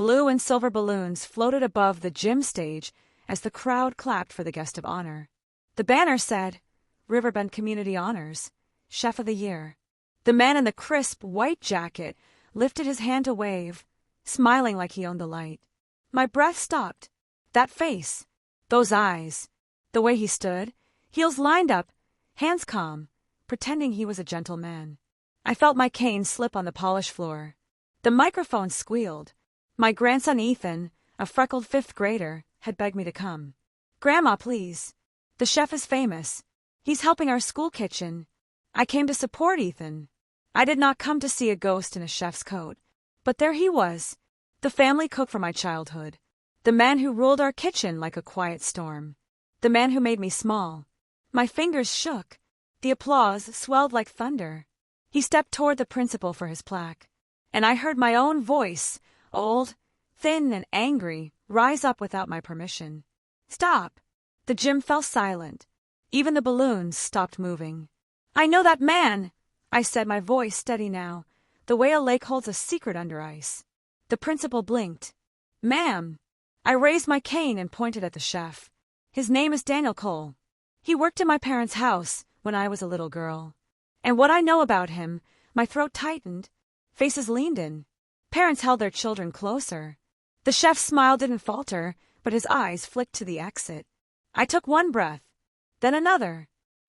Blue and silver balloons floated above the gym stage as the crowd clapped for the guest of honor. The banner said, Riverbend Community Honors, Chef of the Year. The man in the crisp white jacket lifted his hand to wave, smiling like he owned the light. My breath stopped. That face, those eyes, the way he stood, heels lined up, hands calm, pretending he was a gentleman. I felt my cane slip on the polished floor. The microphone squealed. My grandson Ethan, a freckled 5th grader, had begged me to come. Grandma, please. The chef is famous. He's helping our school kitchen. I came to support Ethan. I did not come to see a ghost in a chef's coat. But there he was, the family cook from my childhood. The man who ruled our kitchen like a quiet storm. The man who made me small. My fingers shook. The applause swelled like thunder. He stepped toward the principal for his plaque. And I heard my own voice, old, thin, and angry, rise up without my permission. Stop! The gym fell silent. Even the balloons stopped moving. I know that man, I said, my voice steady now, the way a lake holds a secret under ice. The principal blinked. Ma'am. I raised my cane and pointed at the chef. His name is Daniel Cole. He worked in my parents' house when I was a little girl. And what I know about him, my throat tightened, faces leaned in. Parents held their children closer. The chef's smile didn't falter, but his eyes flicked to the exit. I took one breath, then another.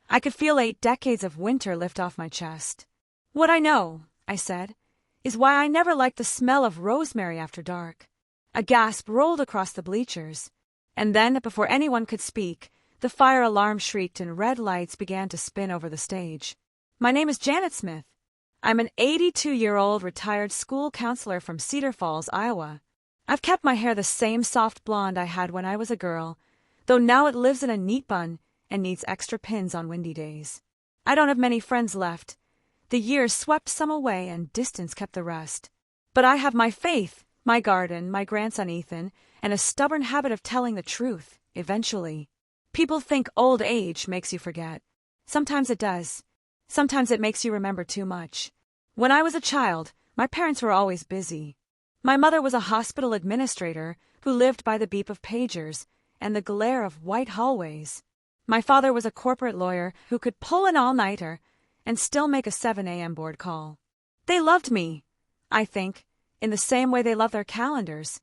I could feel 8 decades of winter lift off my chest. What I know, I said, is why I never liked the smell of rosemary after dark. A gasp rolled across the bleachers. And then, before anyone could speak, the fire alarm shrieked and red lights began to spin over the stage. My name is Janet Smith. I'm an 82-year-old retired school counselor from Cedar Falls, Iowa. I've kept my hair the same soft blonde I had when I was a girl, though now it lives in a neat bun and needs extra pins on windy days. I don't have many friends left. The years swept some away and distance kept the rest. But I have my faith, my garden, my grandson Ethan, and a stubborn habit of telling the truth, eventually. People think old age makes you forget. Sometimes it does. Sometimes it makes you remember too much. When I was a child, my parents were always busy. My mother was a hospital administrator who lived by the beep of pagers and the glare of white hallways. My father was a corporate lawyer who could pull an all-nighter and still make a 7 a.m. board call. They loved me, I think, in the same way they love their calendars,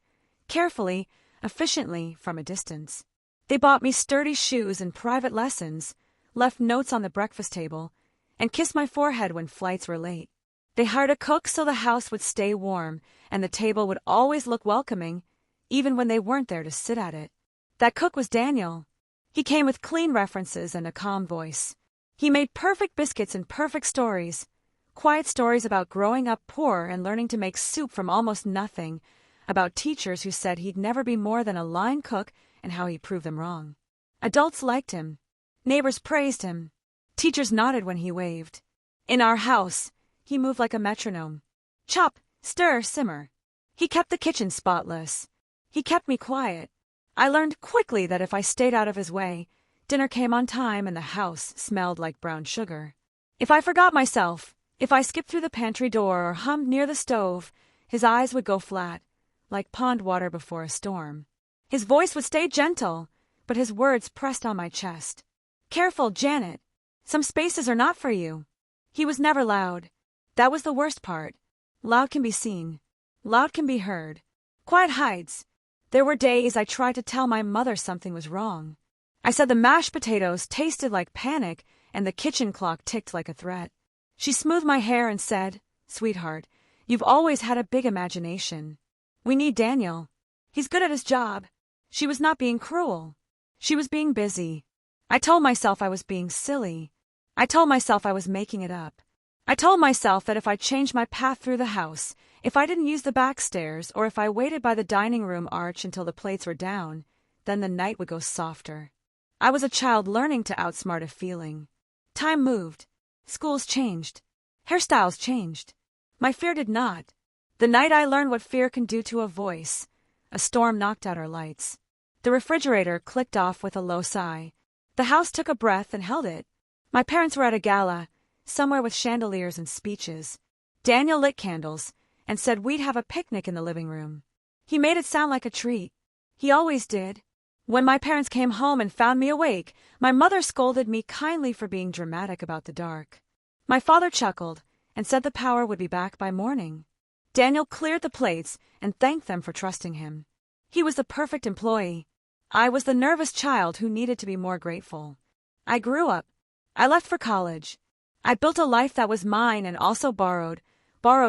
carefully, efficiently, from a distance. They bought me sturdy shoes and private lessons, left notes on the breakfast table, and kissed my forehead when flights were late. They hired a cook so the house would stay warm and the table would always look welcoming, even when they weren't there to sit at it. That cook was Daniel. He came with clean references and a calm voice. He made perfect biscuits and perfect stories, quiet stories about growing up poor and learning to make soup from almost nothing, about teachers who said he'd never be more than a line cook and how he proved them wrong. Adults liked him. Neighbors praised him. Teachers nodded when he waved. In our house, he moved like a metronome. Chop, stir, simmer. He kept the kitchen spotless. He kept me quiet. I learned quickly that if I stayed out of his way, dinner came on time and the house smelled like brown sugar. If I forgot myself, if I skipped through the pantry door or hummed near the stove, his eyes would go flat, like pond water before a storm. His voice would stay gentle, but his words pressed on my chest. Careful, Janet. Some spaces are not for you. He was never loud. That was the worst part. Loud can be seen. Loud can be heard. Quiet hides. There were days I tried to tell my mother something was wrong. I said the mashed potatoes tasted like panic and the kitchen clock ticked like a threat. She smoothed my hair and said, Sweetheart, you've always had a big imagination. We need Daniel. He's good at his job. She was not being cruel. She was being busy. I told myself I was being silly. I told myself I was making it up. I told myself that if I changed my path through the house, if I didn't use the back stairs, or if I waited by the dining room arch until the plates were down, then the night would go softer. I was a child learning to outsmart a feeling. Time moved. Schools changed. Hairstyles changed. My fear did not. The night I learned what fear can do to a voice, a storm knocked out our lights. The refrigerator clicked off with a low sigh. The house took a breath and held it. My parents were at a gala, somewhere with chandeliers and speeches. Daniel lit candles and said we'd have a picnic in the living room. He made it sound like a treat. He always did. When my parents came home and found me awake, my mother scolded me kindly for being dramatic about the dark. My father chuckled and said the power would be back by morning. Daniel cleared the plates and thanked them for trusting him. He was the perfect employee. I was the nervous child who needed to be more grateful. I grew up. I left for college. I built a life that was mine and also borrowed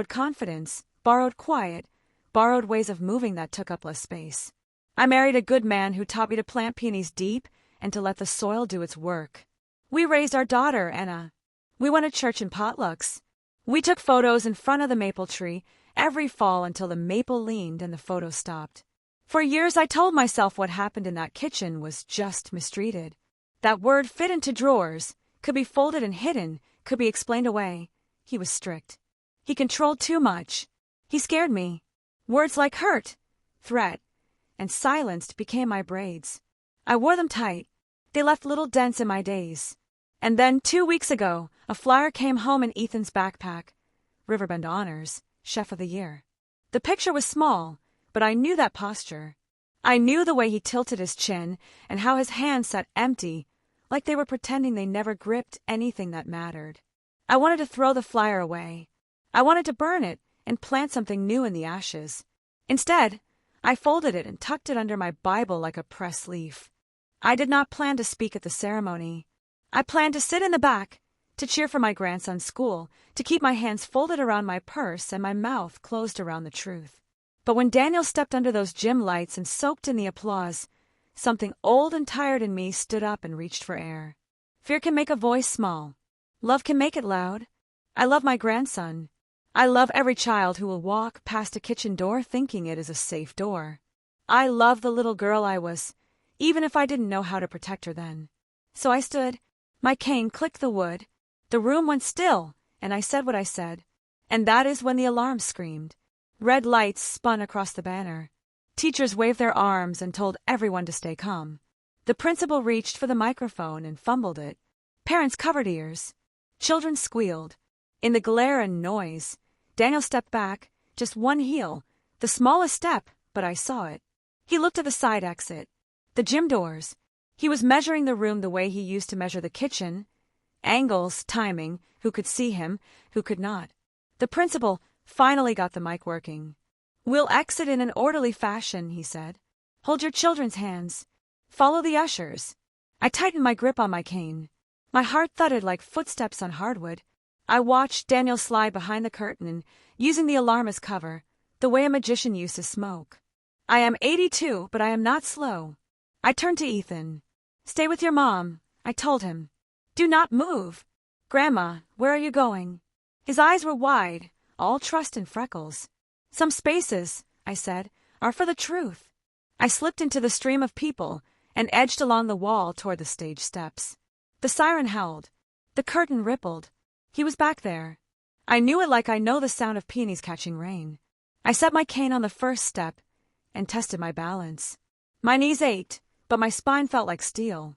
confidence, borrowed quiet, borrowed ways of moving that took up less space. I married a good man who taught me to plant peonies deep and to let the soil do its work. We raised our daughter, Anna. We went to church in potlucks. We took photos in front of the maple tree every fall until the maple leaned and the photo stopped. For years I told myself what happened in that kitchen was just mistreated. That word fit into drawers, could be folded and hidden, could be explained away. He was strict. He controlled too much. He scared me. Words like hurt, threat, and silenced became my braids. I wore them tight. They left little dents in my days. And then 2 weeks ago, a flyer came home in Ethan's backpack. Riverbend Honors, Chef of the Year. The picture was small, but I knew that posture. I knew the way he tilted his chin and how his hands sat empty, like they were pretending they never gripped anything that mattered. I wanted to throw the flyer away. I wanted to burn it and plant something new in the ashes. Instead, I folded it and tucked it under my Bible like a press leaf. I did not plan to speak at the ceremony. I planned to sit in the back, to cheer for my grandson's school, to keep my hands folded around my purse and my mouth closed around the truth. But when Daniel stepped under those gym lights and soaked in the applause, something old and tired in me stood up and reached for air. Fear can make a voice small. Love can make it loud. I love my grandson. I love every child who will walk past a kitchen door thinking it is a safe door. I love the little girl I was, even if I didn't know how to protect her then. So I stood. My cane clicked the wood. The room went still, and I said what I said. And that is when the alarm screamed. Red lights spun across the banner. Teachers waved their arms and told everyone to stay calm. The principal reached for the microphone and fumbled it. Parents covered ears. Children squealed. In the glare and noise, Daniel stepped back, just one heel, the smallest step, but I saw it. He looked at the side exit, the gym doors. He was measuring the room the way he used to measure the kitchen. Angles, timing, who could see him, who could not. The principal finally got the mic working. "We'll exit in an orderly fashion," he said. "Hold your children's hands. Follow the ushers." I tightened my grip on my cane. My heart thudded like footsteps on hardwood. I watched Daniel slide behind the curtain and, using the alarm as cover, the way a magician uses smoke. I am 82, but I am not slow. I turned to Ethan. "Stay with your mom," I told him. "Do not move." "Grandma, where are you going?" His eyes were wide, all trust and freckles. "Some spaces," I said, "are for the truth." I slipped into the stream of people and edged along the wall toward the stage steps. The siren howled. The curtain rippled. He was back there. I knew it like I know the sound of peonies catching rain. I set my cane on the first step and tested my balance. My knees ached, but my spine felt like steel.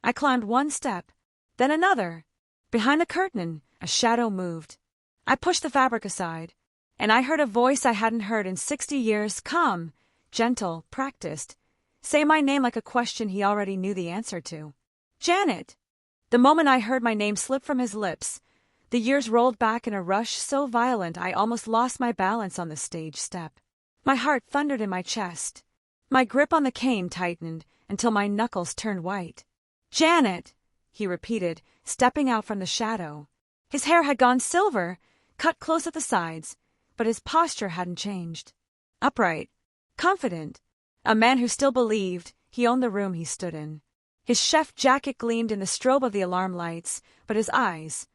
I climbed one step, then another. Behind the curtain, a shadow moved. I pushed the fabric aside, and I heard a voice I hadn't heard in 60 years, calm, gentle, practiced, say my name like a question he already knew the answer to. "Janet." The moment I heard my name slip from his lips, the years rolled back in a rush so violent I almost lost my balance on the stage step. My heart thundered in my chest. My grip on the cane tightened until my knuckles turned white. "Janet," he repeated, stepping out from the shadow. His hair had gone silver, cut close at the sides, but his posture hadn't changed. Upright, confident, a man who still believed he owned the room he stood in. His chef jacket gleamed in the strobe of the alarm lights, but his eyes,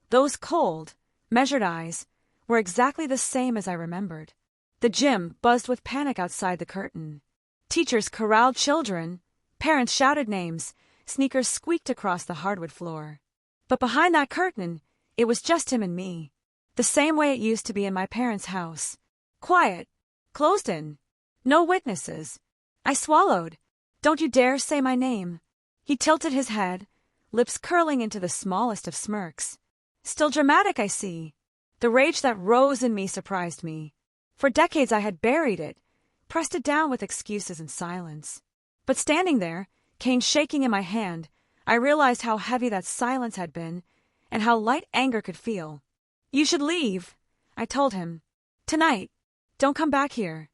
those cold, measured eyes, were exactly the same as I remembered. The gym buzzed with panic outside the curtain. Teachers corralled children, parents shouted names, sneakers squeaked across the hardwood floor. But behind that curtain, it was just him and me. The same way it used to be in my parents' house. Quiet, closed in, no witnesses. I swallowed. "Don't you dare say my name." He tilted his head, lips curling into the smallest of smirks. Still dramatic, I see. The rage that rose in me surprised me. For decades I had buried it, pressed it down with excuses and silence. But standing there, cane shaking in my hand, I realized how heavy that silence had been and how light anger could feel. "You should leave," I told him. "Tonight. Don't come back here.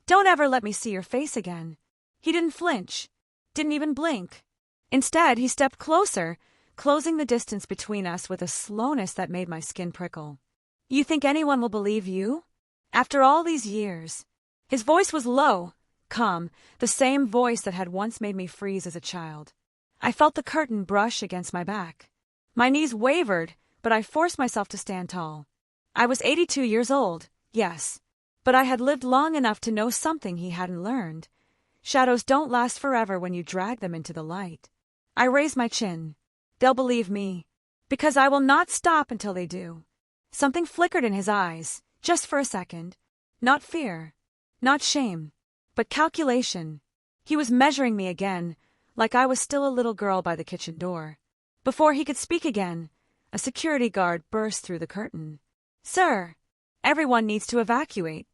Don't ever let me see your face again." He didn't flinch, didn't even blink. Instead, he stepped closer, closing the distance between us with a slowness that made my skin prickle. "You think anyone will believe you? After all these years?" His voice was low, calm, the same voice that had once made me freeze as a child. I felt the curtain brush against my back. My knees wavered, but I forced myself to stand tall. I was 82 years old, yes, but I had lived long enough to know something he hadn't learned. Shadows don't last forever when you drag them into the light. I raised my chin. They'll believe me, because I will not stop until they do. Something flickered in his eyes, just for a second. Not fear, not shame, but calculation. He was measuring me again, like I was still a little girl by the kitchen door. Before he could speak again, a security guard burst through the curtain. "Sir, everyone needs to evacuate."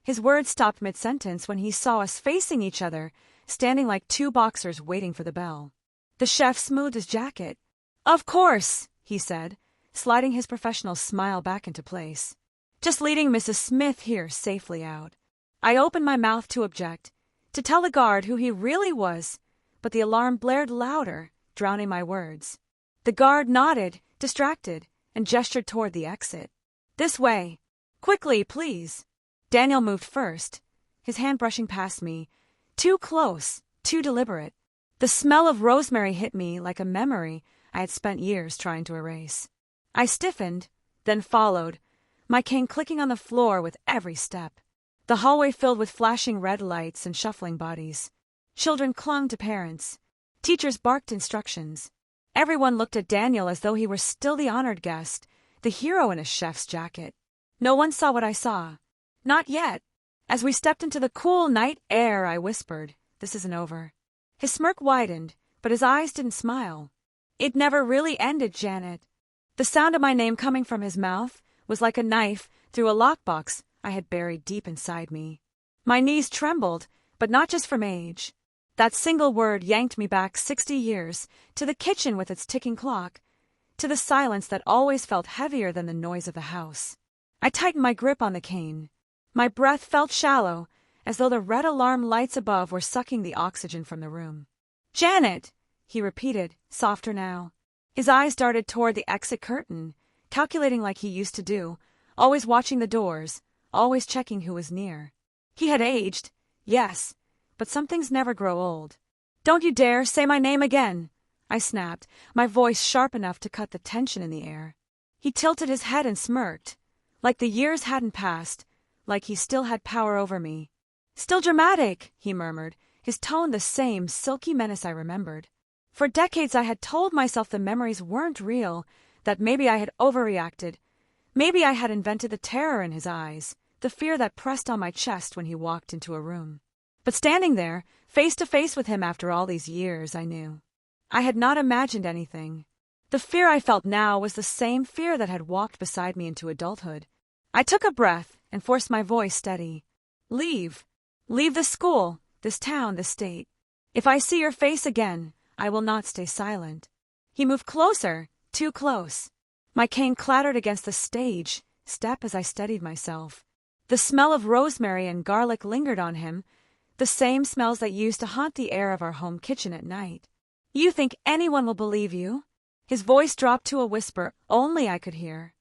His words stopped mid-sentence when he saw us facing each other, standing like two boxers waiting for the bell. The chef smoothed his jacket. "Of course," he said, sliding his professional smile back into place. "Just leading Mrs. Smith here safely out." I opened my mouth to object, to tell the guard who he really was, but the alarm blared louder, drowning my words. The guard nodded, distracted, and gestured toward the exit. "This way. Quickly, please." Daniel moved first, his hand brushing past me. Too close, too deliberate. The smell of rosemary hit me like a memory I had spent years trying to erase. I stiffened, then followed, my cane clicking on the floor with every step. The hallway filled with flashing red lights and shuffling bodies. Children clung to parents. Teachers barked instructions. Everyone looked at Daniel as though he were still the honored guest, the hero in a chef's jacket. No one saw what I saw. Not yet. As we stepped into the cool night air, I whispered, "This isn't over." His smirk widened, but his eyes didn't smile. "It never really ended, Janet." The sound of my name coming from his mouth was like a knife through a lockbox I had buried deep inside me. My knees trembled, but not just from age. That single word yanked me back 60 years, to the kitchen with its ticking clock, to the silence that always felt heavier than the noise of the house. I tightened my grip on the cane. My breath felt shallow, as though the red alarm lights above were sucking the oxygen from the room. "Janet!" he repeated, softer now. His eyes darted toward the exit curtain, calculating like he used to do, always watching the doors, always checking who was near. He had aged, yes, but some things never grow old. "Don't you dare say my name again," I snapped, my voice sharp enough to cut the tension in the air. He tilted his head and smirked, like the years hadn't passed, like he still had power over me. "Still dramatic," he murmured, his tone the same silky menace I remembered. For decades I had told myself the memories weren't real, that maybe I had overreacted. Maybe I had invented the terror in his eyes, the fear that pressed on my chest when he walked into a room. But standing there, face to face with him after all these years, I knew. I had not imagined anything. The fear I felt now was the same fear that had walked beside me into adulthood. I took a breath and forced my voice steady. "Leave. Leave this school, this town, this state. If I see your face again, I will not stay silent." He moved closer, too close. My cane clattered against the stage, step as I steadied myself. The smell of rosemary and garlic lingered on him, the same smells that used to haunt the air of our home kitchen at night. "You think anyone will believe you?" His voice dropped to a whisper only I could hear.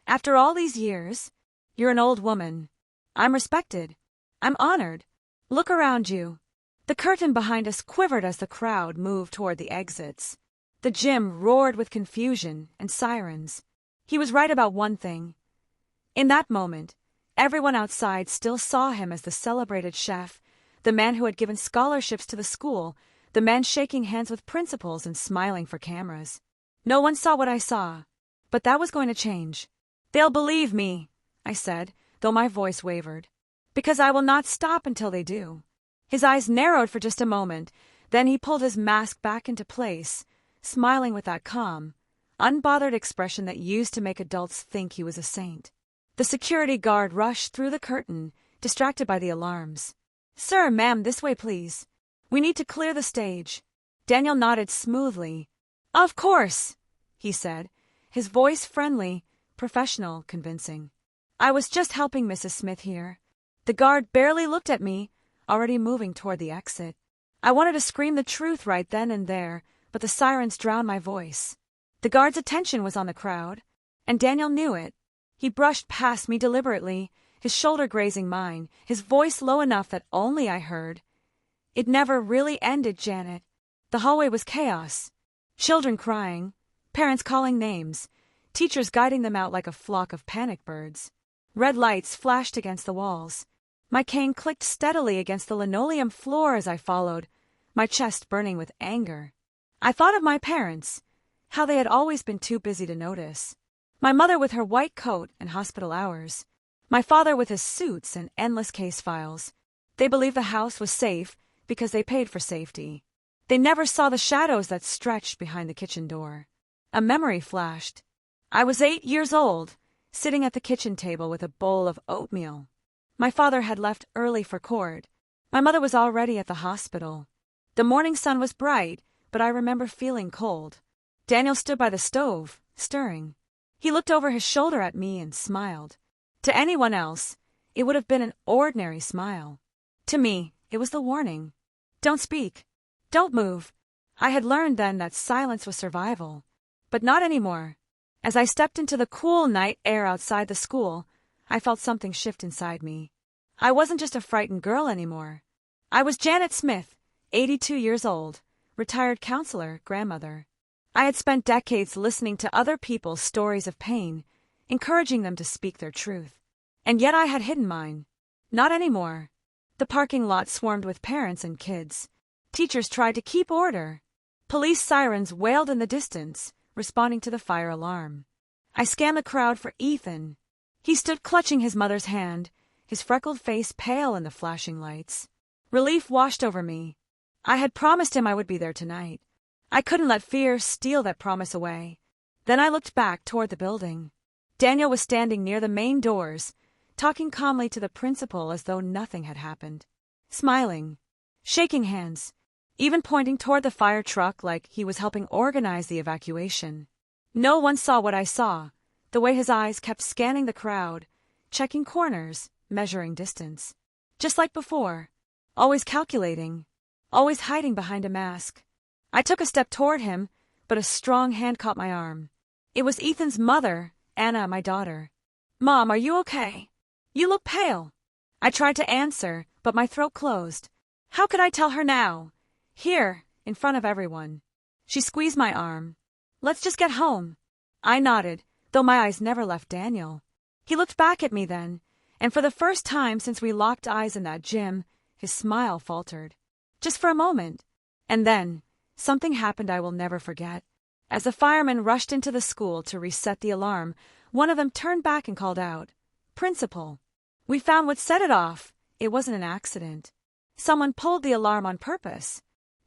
"After all these years? You're an old woman. I'm respected. I'm honored. Look around you." The curtain behind us quivered as the crowd moved toward the exits. The gym roared with confusion and sirens. He was right about one thing. In that moment, everyone outside still saw him as the celebrated chef, the man who had given scholarships to the school, the man shaking hands with principals and smiling for cameras. No one saw what I saw, but that was going to change. "They'll believe me," I said, though my voice wavered, "because I will not stop until they do." His eyes narrowed for just a moment, then he pulled his mask back into place, smiling with that calm, unbothered expression that used to make adults think he was a saint. The security guard rushed through the curtain, distracted by the alarms. Sir, ma'am, this way please. We need to clear the stage. Daniel nodded smoothly. Of course, he said, his voice friendly, professional, convincing. I was just helping Mrs. Smith here. The guard barely looked at me, already moving toward the exit. I wanted to scream the truth right then and there, but the sirens drowned my voice. The guard's attention was on the crowd, and Daniel knew it. He brushed past me deliberately, his shoulder grazing mine, his voice low enough that only I heard. It never really ended, Janet. The hallway was chaos. Children crying, parents calling names, teachers guiding them out like a flock of panic birds. Red lights flashed against the walls. My cane clicked steadily against the linoleum floor as I followed, my chest burning with anger. I thought of my parents, how they had always been too busy to notice. My mother with her white coat and hospital hours. My father with his suits and endless case files. They believed the house was safe because they paid for safety. They never saw the shadows that stretched behind the kitchen door. A memory flashed. I was 8 years old, sitting at the kitchen table with a bowl of oatmeal. My father had left early for court. My mother was already at the hospital. The morning sun was bright, but I remember feeling cold. Daniel stood by the stove, stirring. He looked over his shoulder at me and smiled. To anyone else, it would have been an ordinary smile. To me, it was the warning. Don't speak. Don't move. I had learned then that silence was survival. But not anymore. As I stepped into the cool night air outside the school, I felt something shift inside me. I wasn't just a frightened girl anymore. I was Janet Smith, 82 years old, retired counselor, grandmother. I had spent decades listening to other people's stories of pain, encouraging them to speak their truth. And yet I had hidden mine. Not anymore. The parking lot swarmed with parents and kids. Teachers tried to keep order. Police sirens wailed in the distance, responding to the fire alarm. I scanned the crowd for Ethan. He stood clutching his mother's hand, his freckled face pale in the flashing lights. Relief washed over me. I had promised him I would be there tonight. I couldn't let fear steal that promise away. Then I looked back toward the building. Daniel was standing near the main doors, talking calmly to the principal as though nothing had happened. Smiling, shaking hands, even pointing toward the fire truck like he was helping organize the evacuation. No one saw what I saw, the way his eyes kept scanning the crowd, checking corners, measuring distance. Just like before, always calculating, always hiding behind a mask. I took a step toward him, but a strong hand caught my arm. It was Ethan's mother, Anna, my daughter. Mom, are you okay? You look pale. I tried to answer, but my throat closed. How could I tell her now? Here, in front of everyone. She squeezed my arm. Let's just get home. I nodded, though my eyes never left Daniel. He looked back at me then, and for the first time since we locked eyes in that gym, his smile faltered. Just for a moment. And then, something happened I will never forget. As the firemen rushed into the school to reset the alarm, one of them turned back and called out, "Principal, we found what set it off. It wasn't an accident. Someone pulled the alarm on purpose."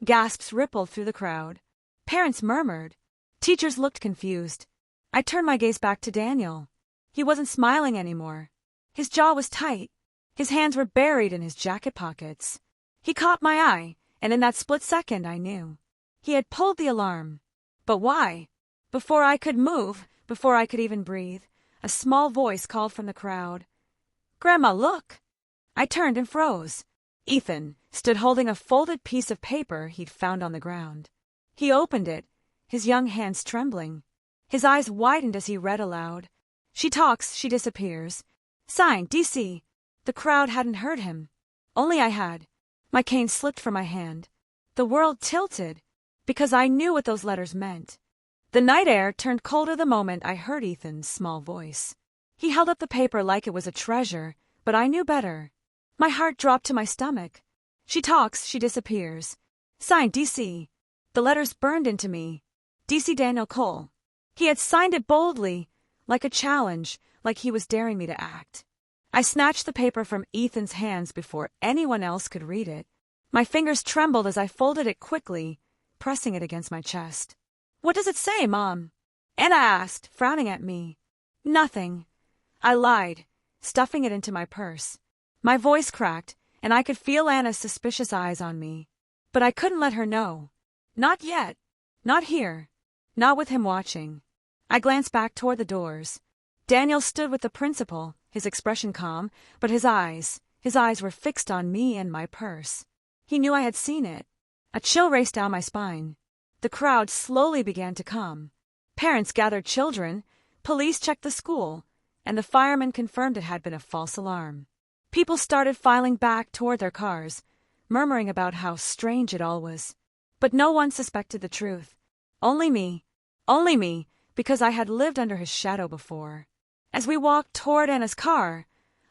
Gasps rippled through the crowd. Parents murmured. Teachers looked confused. I turned my gaze back to Daniel. He wasn't smiling anymore. His jaw was tight. His hands were buried in his jacket pockets. He caught my eye, and in that split second I knew. He had pulled the alarm. But why? Before I could move, before I could even breathe, a small voice called from the crowd. "Grandma, look!" I turned and froze. Ethan stood holding a folded piece of paper he'd found on the ground. He opened it, his young hands trembling. His eyes widened as he read aloud. "She talks, she disappears. Signed, DC." The crowd hadn't heard him. Only I had. My cane slipped from my hand. The world tilted, because I knew what those letters meant. The night air turned colder the moment I heard Ethan's small voice. He held up the paper like it was a treasure, but I knew better. My heart dropped to my stomach. "She talks, she disappears. Signed, DC." The letters burned into me. DC Daniel Cole. He had signed it boldly, like a challenge, like he was daring me to act. I snatched the paper from Ethan's hands before anyone else could read it. My fingers trembled as I folded it quickly, pressing it against my chest. "What does it say, Mom?" Anna asked, frowning at me. "Nothing." I lied, stuffing it into my purse. My voice cracked, and I could feel Anna's suspicious eyes on me. But I couldn't let her know. Not yet. Not here. Not with him watching. I glanced back toward the doors. Daniel stood with the principal, his expression calm, but his eyes were fixed on me and my purse. He knew I had seen it. A chill raced down my spine. The crowd slowly began to come. Parents gathered children, police checked the school, and the firemen confirmed it had been a false alarm. People started filing back toward their cars, murmuring about how strange it all was. But no one suspected the truth. Only me, because I had lived under his shadow before. As we walked toward Anna's car,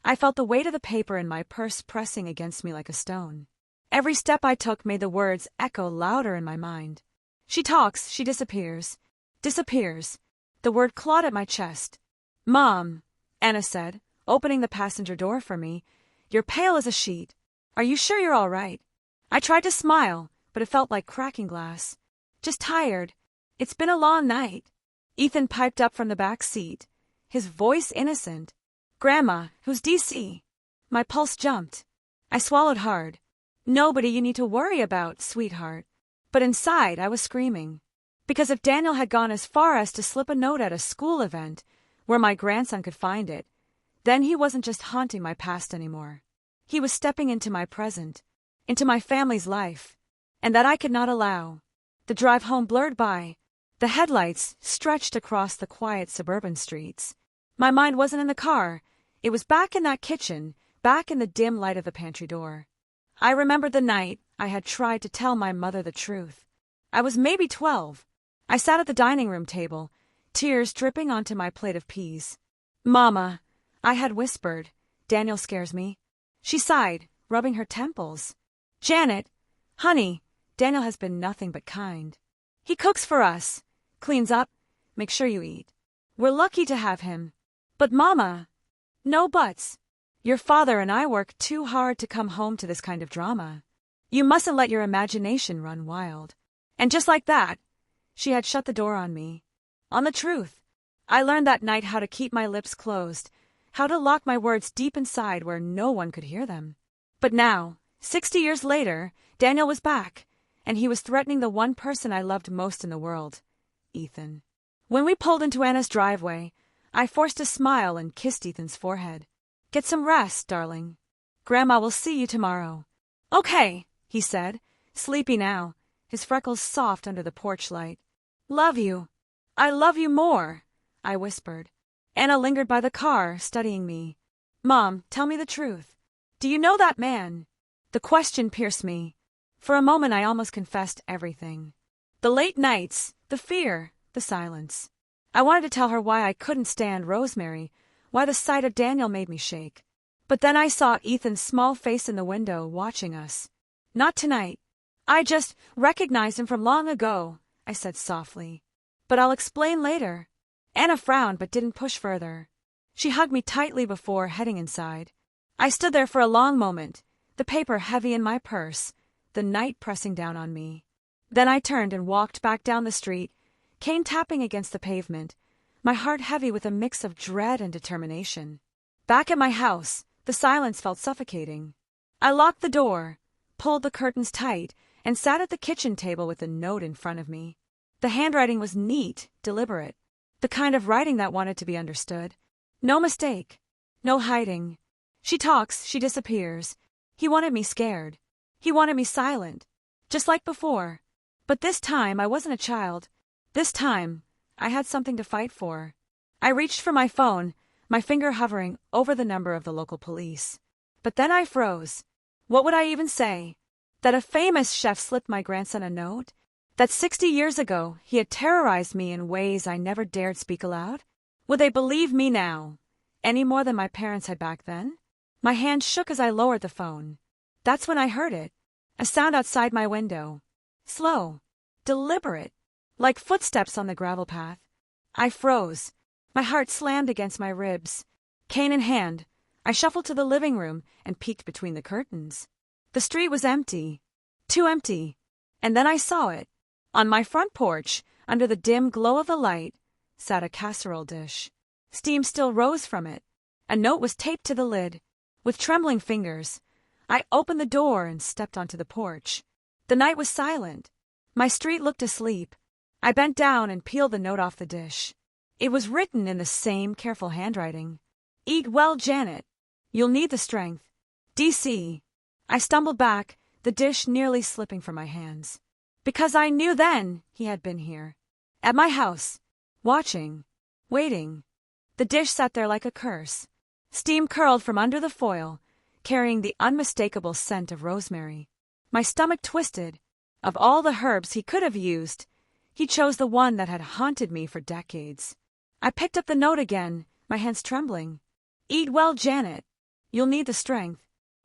I felt the weight of the paper in my purse pressing against me like a stone. Every step I took made the words echo louder in my mind. She talks, she disappears. Disappears. The word clawed at my chest. Mom, Anna said, opening the passenger door for me. You're pale as a sheet. Are you sure you're all right? I tried to smile, but it felt like cracking glass. Just tired. It's been a long night. Ethan piped up from the back seat, his voice innocent. Grandma, who's DC? My pulse jumped. I swallowed hard. Nobody you need to worry about, sweetheart. But inside, I was screaming. Because if Daniel had gone as far as to slip a note at a school event, where my grandson could find it, then he wasn't just haunting my past anymore. He was stepping into my present, into my family's life, and that I could not allow. The drive home blurred by. The headlights stretched across the quiet suburban streets. My mind wasn't in the car. It was back in that kitchen, back in the dim light of the pantry door. I remembered the night I had tried to tell my mother the truth. I was maybe 12. I sat at the dining room table, tears dripping onto my plate of peas. Mama, I had whispered, Daniel scares me. She sighed, rubbing her temples. Janet, honey, Daniel has been nothing but kind. He cooks for us, cleans up, makes sure you eat. We're lucky to have him. But Mama, no buts. Your father and I work too hard to come home to this kind of drama. You mustn't let your imagination run wild. And just like that, she had shut the door on me. On the truth. I learned that night how to keep my lips closed, how to lock my words deep inside where no one could hear them. But now, 60 years later, Daniel was back, and he was threatening the one person I loved most in the world, Ethan. When we pulled into Anna's driveway, I forced a smile and kissed Ethan's forehead. Get some rest, darling. Grandma will see you tomorrow. Okay, he said, sleepy now, his freckles soft under the porch light. Love you. I love you more, I whispered. Anna lingered by the car, studying me. Mom, tell me the truth. Do you know that man? The question pierced me. For a moment I almost confessed everything. The late nights, the fear, the silence. I wanted to tell her why I couldn't stand Rosemary, why the sight of Daniel made me shake. But then I saw Ethan's small face in the window, watching us. Not tonight. I just recognized him from long ago, I said softly. But I'll explain later. Anna frowned but didn't push further. She hugged me tightly before heading inside. I stood there for a long moment, the paper heavy in my purse, the night pressing down on me. Then I turned and walked back down the street, cane tapping against the pavement, my heart heavy with a mix of dread and determination. Back at my house, the silence felt suffocating. I locked the door, pulled the curtains tight, and sat at the kitchen table with a note in front of me. The handwriting was neat, deliberate, the kind of writing that wanted to be understood. No mistake, no hiding. She talks, she disappears. He wanted me scared. He wanted me silent, just like before. But this time I wasn't a child. This time I had something to fight for. I reached for my phone, my finger hovering over the number of the local police. But then I froze. What would I even say? That a famous chef slipped my grandson a note? That 60 years ago he had terrorized me in ways I never dared speak aloud? Would they believe me now, any more than my parents had back then? My hand shook as I lowered the phone. That's when I heard it, a sound outside my window. Slow, deliberate, like footsteps on the gravel path. I froze. My heart slammed against my ribs. Cane in hand, I shuffled to the living room and peeked between the curtains. The street was empty, too empty. And then I saw it. On my front porch, under the dim glow of the light, sat a casserole dish. Steam still rose from it. A note was taped to the lid. With trembling fingers, I opened the door and stepped onto the porch. The night was silent. My street looked asleep. I bent down and peeled the note off the dish. It was written in the same careful handwriting. Eat well, Janet. You'll need the strength. DC. I stumbled back, the dish nearly slipping from my hands. Because I knew then he had been here. At my house. Watching. Waiting. The dish sat there like a curse. Steam curled from under the foil, carrying the unmistakable scent of rosemary. My stomach twisted. Of all the herbs he could have used, he chose the one that had haunted me for decades. I picked up the note again, my hands trembling. Eat well, Janet. You'll need the strength.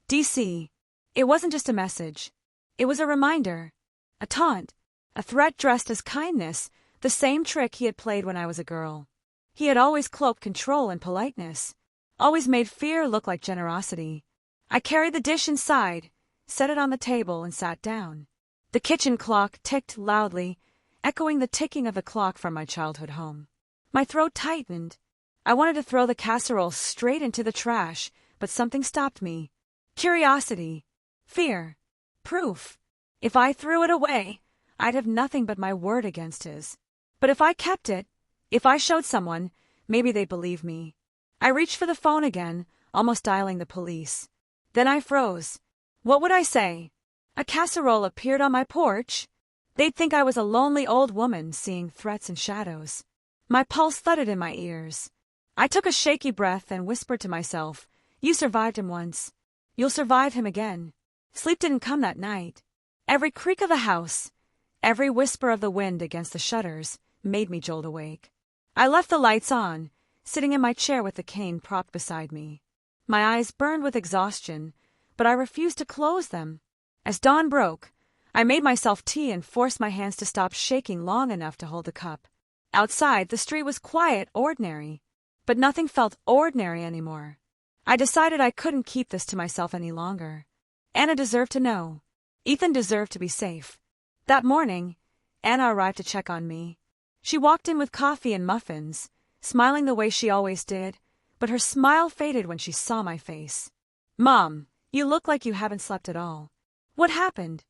DC. It wasn't just a message. It was a reminder. A taunt. A threat dressed as kindness, the same trick he had played when I was a girl. He had always cloaked control and politeness. Always made fear look like generosity. I carried the dish inside, set it on the table, and sat down. The kitchen clock ticked loudly, echoing the ticking of the clock from my childhood home. My throat tightened. I wanted to throw the casserole straight into the trash, but something stopped me. Curiosity. Fear. Proof. If I threw it away, I'd have nothing but my word against his. But if I kept it, if I showed someone, maybe they'd believe me. I reached for the phone again, almost dialing the police. Then I froze. What would I say? A casserole appeared on my porch? They'd think I was a lonely old woman seeing threats and shadows. My pulse thudded in my ears. I took a shaky breath and whispered to myself, You survived him once. You'll survive him again. Sleep didn't come that night. Every creak of the house, every whisper of the wind against the shutters, made me jolt awake. I left the lights on, sitting in my chair with the cane propped beside me. My eyes burned with exhaustion, but I refused to close them. As dawn broke, I made myself tea and forced my hands to stop shaking long enough to hold the cup. Outside, the street was quiet, ordinary, but nothing felt ordinary anymore. I decided I couldn't keep this to myself any longer. Anna deserved to know. Ethan deserved to be safe. That morning, Anna arrived to check on me. She walked in with coffee and muffins, smiling the way she always did, but her smile faded when she saw my face. Mom, you look like you haven't slept at all. What happened?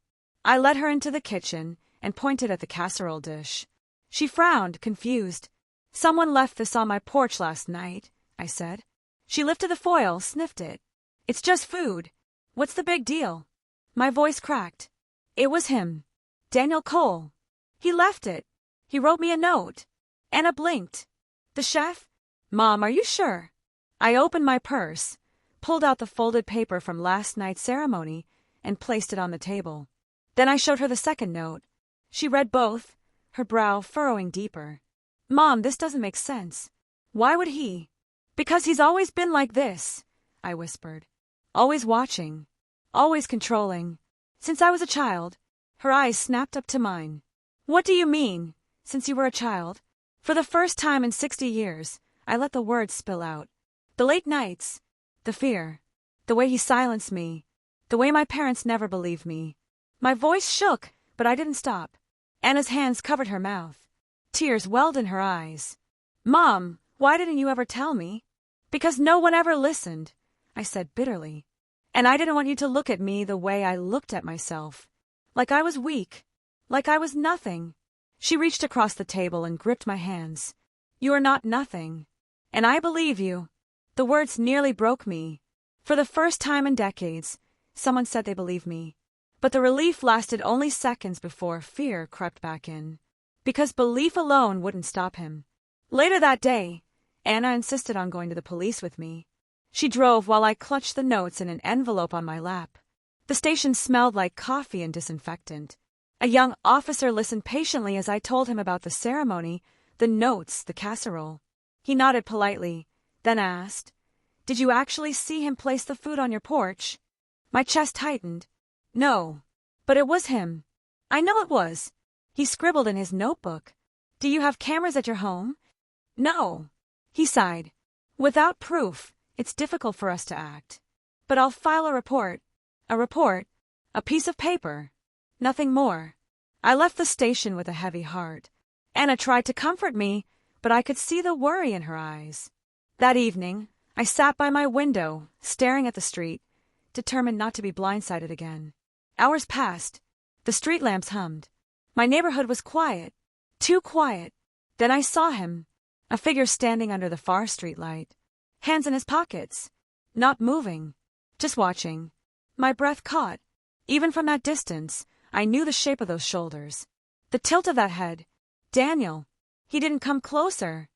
I led her into the kitchen and pointed at the casserole dish. She frowned, confused. Someone left this on my porch last night, I said. She lifted the foil, sniffed it. It's just food. What's the big deal? My voice cracked. It was him. Daniel Cole. He left it. He wrote me a note. Anna blinked. The chef? Mom, are you sure? I opened my purse, pulled out the folded paper from last night's ceremony, and placed it on the table. Then I showed her the second note. She read both, her brow furrowing deeper. Mom, this doesn't make sense. Why would he? Because he's always been like this, I whispered. Always watching. Always controlling. Since I was a child. Her eyes snapped up to mine. What do you mean, since you were a child? For the first time in 60 years, I let the words spill out. The late nights. The fear. The way he silenced me. The way my parents never believed me. My voice shook, but I didn't stop. Anna's hands covered her mouth. Tears welled in her eyes. Mom, why didn't you ever tell me? Because no one ever listened, I said bitterly. And I didn't want you to look at me the way I looked at myself. Like I was weak. Like I was nothing. She reached across the table and gripped my hands. You are not nothing. And I believe you. The words nearly broke me. For the first time in decades, someone said they believed me. But the relief lasted only seconds before fear crept back in. Because belief alone wouldn't stop him. Later that day, Anna insisted on going to the police with me. She drove while I clutched the notes in an envelope on my lap. The station smelled like coffee and disinfectant. A young officer listened patiently as I told him about the ceremony, the notes, the casserole. He nodded politely, then asked, Did you actually see him place the food on your porch? My chest tightened. No, but it was him. I know it was. He scribbled in his notebook. Do you have cameras at your home? No. He sighed. Without proof, it's difficult for us to act. But I'll file a report. A report. A piece of paper. Nothing more. I left the station with a heavy heart. Anna tried to comfort me, but I could see the worry in her eyes. That evening, I sat by my window, staring at the street, determined not to be blindsided again. Hours passed. The street lamps hummed. My neighborhood was quiet. Too quiet. Then I saw him. A figure standing under the far street light. Hands in his pockets. Not moving. Just watching. My breath caught. Even from that distance, I knew the shape of those shoulders. The tilt of that head. Daniel. He didn't come closer.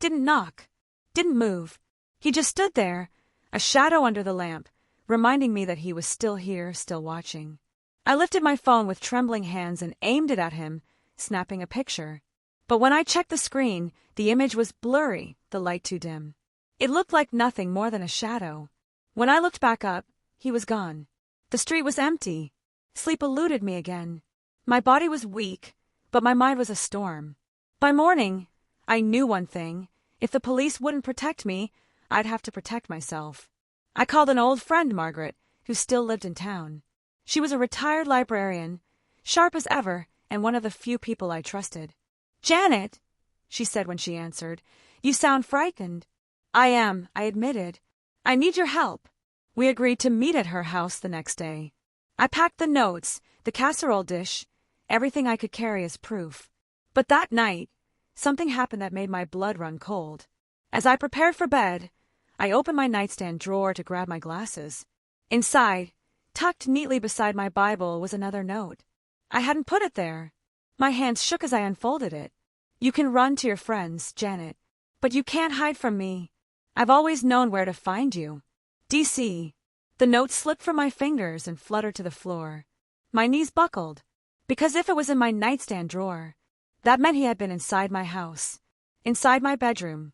Didn't knock. Didn't move. He just stood there, a shadow under the lamp, reminding me that he was still here, still watching. I lifted my phone with trembling hands and aimed it at him, snapping a picture. But when I checked the screen, the image was blurry, the light too dim. It looked like nothing more than a shadow. When I looked back up, he was gone. The street was empty. Sleep eluded me again. My body was weak, but my mind was a storm. By morning, I knew one thing. If the police wouldn't protect me, I'd have to protect myself. I called an old friend, Margaret, who still lived in town. She was a retired librarian, sharp as ever, and one of the few people I trusted. "Janet," she said when she answered, "you sound frightened." "I am," I admitted. "I need your help." We agreed to meet at her house the next day. I packed the notes, the casserole dish, everything I could carry as proof. But that night, something happened that made my blood run cold. As I prepared for bed, I opened my nightstand drawer to grab my glasses. Inside, tucked neatly beside my Bible, was another note. I hadn't put it there. My hands shook as I unfolded it. "You can run to your friends, Janet, but you can't hide from me. I've always known where to find you. DC." The note slipped from my fingers and fluttered to the floor. My knees buckled, because if it was in my nightstand drawer, that meant he had been inside my house, inside my bedroom.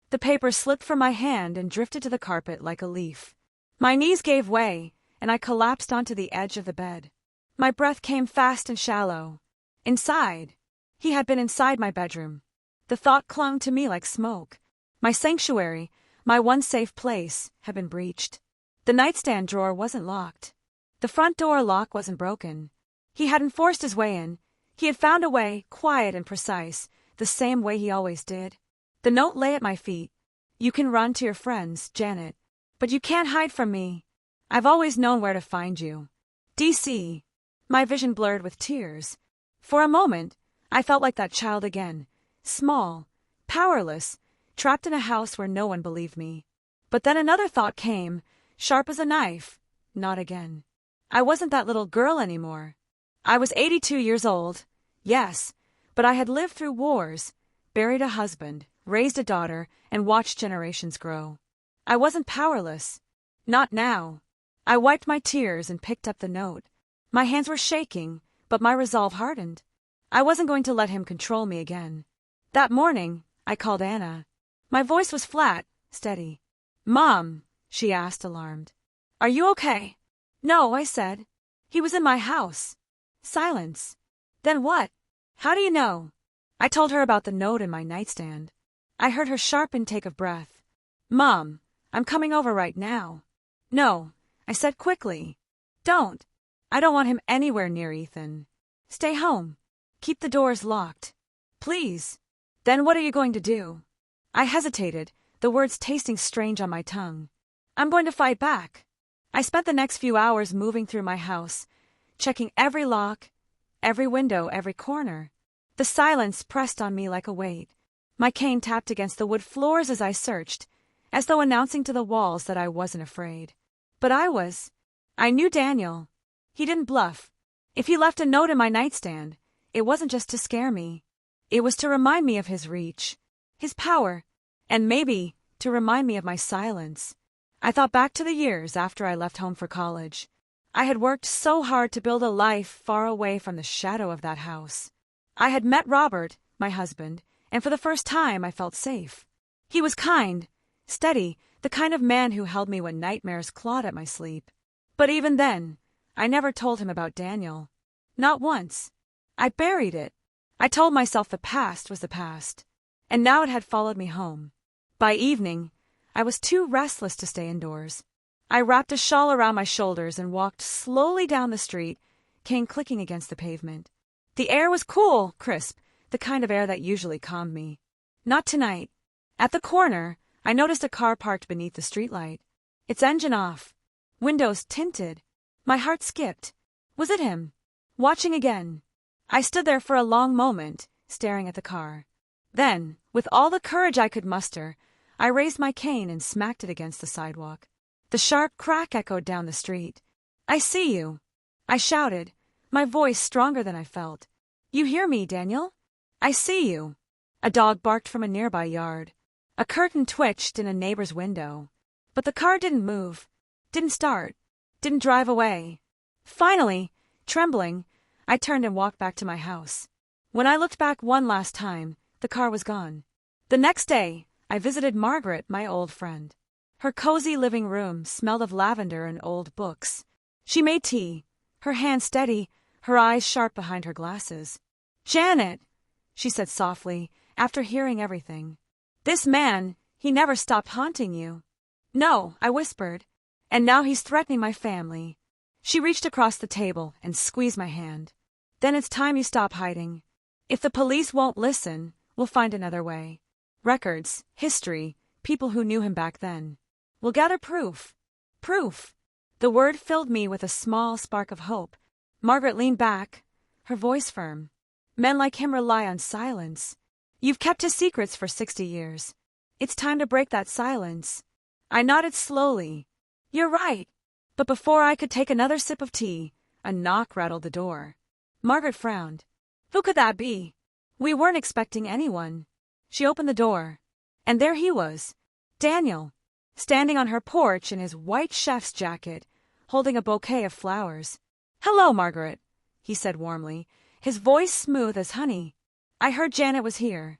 The paper slipped from my hand and drifted to the carpet like a leaf. My knees gave way, and I collapsed onto the edge of the bed. My breath came fast and shallow. Inside. He had been inside my bedroom. The thought clung to me like smoke. My sanctuary, my one safe place, had been breached. The nightstand drawer wasn't locked. The front door lock wasn't broken. He hadn't forced his way in. He had found a way, quiet and precise, the same way he always did. The note lay at my feet. "You can run to your friends, Janet, but you can't hide from me. I've always known where to find you. DC." My vision blurred with tears. For a moment, I felt like that child again, small, powerless, trapped in a house where no one believed me. But then another thought came, sharp as a knife. Not again. I wasn't that little girl anymore. I was 82 years old, yes, but I had lived through wars, buried a husband, raised a daughter, and watched generations grow. I wasn't powerless. Not now. I wiped my tears and picked up the note. My hands were shaking, but my resolve hardened. I wasn't going to let him control me again. That morning, I called Anna. My voice was flat, steady. "Mom," she asked, alarmed. "Are you okay?" "No," I said. "He was in my house." Silence. "Then what? How do you know?" I told her about the note in my nightstand. I heard her sharp intake of breath. "Mom, I'm coming over right now." "No," I said quickly. "Don't. I don't want him anywhere near Ethan. Stay home. Keep the doors locked. Please." "Then what are you going to do?" I hesitated, the words tasting strange on my tongue. "I'm going to fight back." I spent the next few hours moving through my house, checking every lock, every window, every corner. The silence pressed on me like a weight. My cane tapped against the wood floors as I searched, as though announcing to the walls that I wasn't afraid. But I was. I knew Daniel. He didn't bluff. If he left a note in my nightstand, it wasn't just to scare me. It was to remind me of his reach, his power, and maybe to remind me of my silence. I thought back to the years after I left home for college. I had worked so hard to build a life far away from the shadow of that house. I had met Robert, my husband, and for the first time I felt safe. He was kind, steady, the kind of man who held me when nightmares clawed at my sleep. But even then, I never told him about Daniel. Not once. I buried it. I told myself the past was the past, and now it had followed me home. By evening, I was too restless to stay indoors. I wrapped a shawl around my shoulders and walked slowly down the street, cane clicking against the pavement. The air was cool, crisp, the kind of air that usually calmed me. Not tonight. At the corner, I noticed a car parked beneath the streetlight. Its engine off. Windows tinted. My heart skipped. Was it him? Watching again. I stood there for a long moment, staring at the car. Then, with all the courage I could muster, I raised my cane and smacked it against the sidewalk. The sharp crack echoed down the street. I see you, I shouted, my voice stronger than I felt. You hear me, Daniel? I see you. A dog barked from a nearby yard. A curtain twitched in a neighbor's window. But the car didn't move, didn't start, didn't drive away. Finally, trembling, I turned and walked back to my house. When I looked back one last time, the car was gone. The next day, I visited Margaret, my old friend. Her cozy living room smelled of lavender and old books. She made tea, her hand steady, her eyes sharp behind her glasses. "Janet," she said softly, after hearing everything. "This man, he never stopped haunting you." "No," I whispered. "And now he's threatening my family." She reached across the table and squeezed my hand. "Then it's time you stop hiding. If the police won't listen, we'll find another way. Records, history, people who knew him back then. We'll gather proof." Proof. The word filled me with a small spark of hope. Margaret leaned back, her voice firm. "Men like him rely on silence. You've kept his secrets for 60 years. It's time to break that silence." I nodded slowly. "You're right." But before I could take another sip of tea, a knock rattled the door. Margaret frowned. Who could that be? We weren't expecting anyone. She opened the door. And there he was, Daniel, standing on her porch in his white chef's jacket, holding a bouquet of flowers. "Hello, Margaret," he said warmly, his voice smooth as honey. "I heard Janet was here.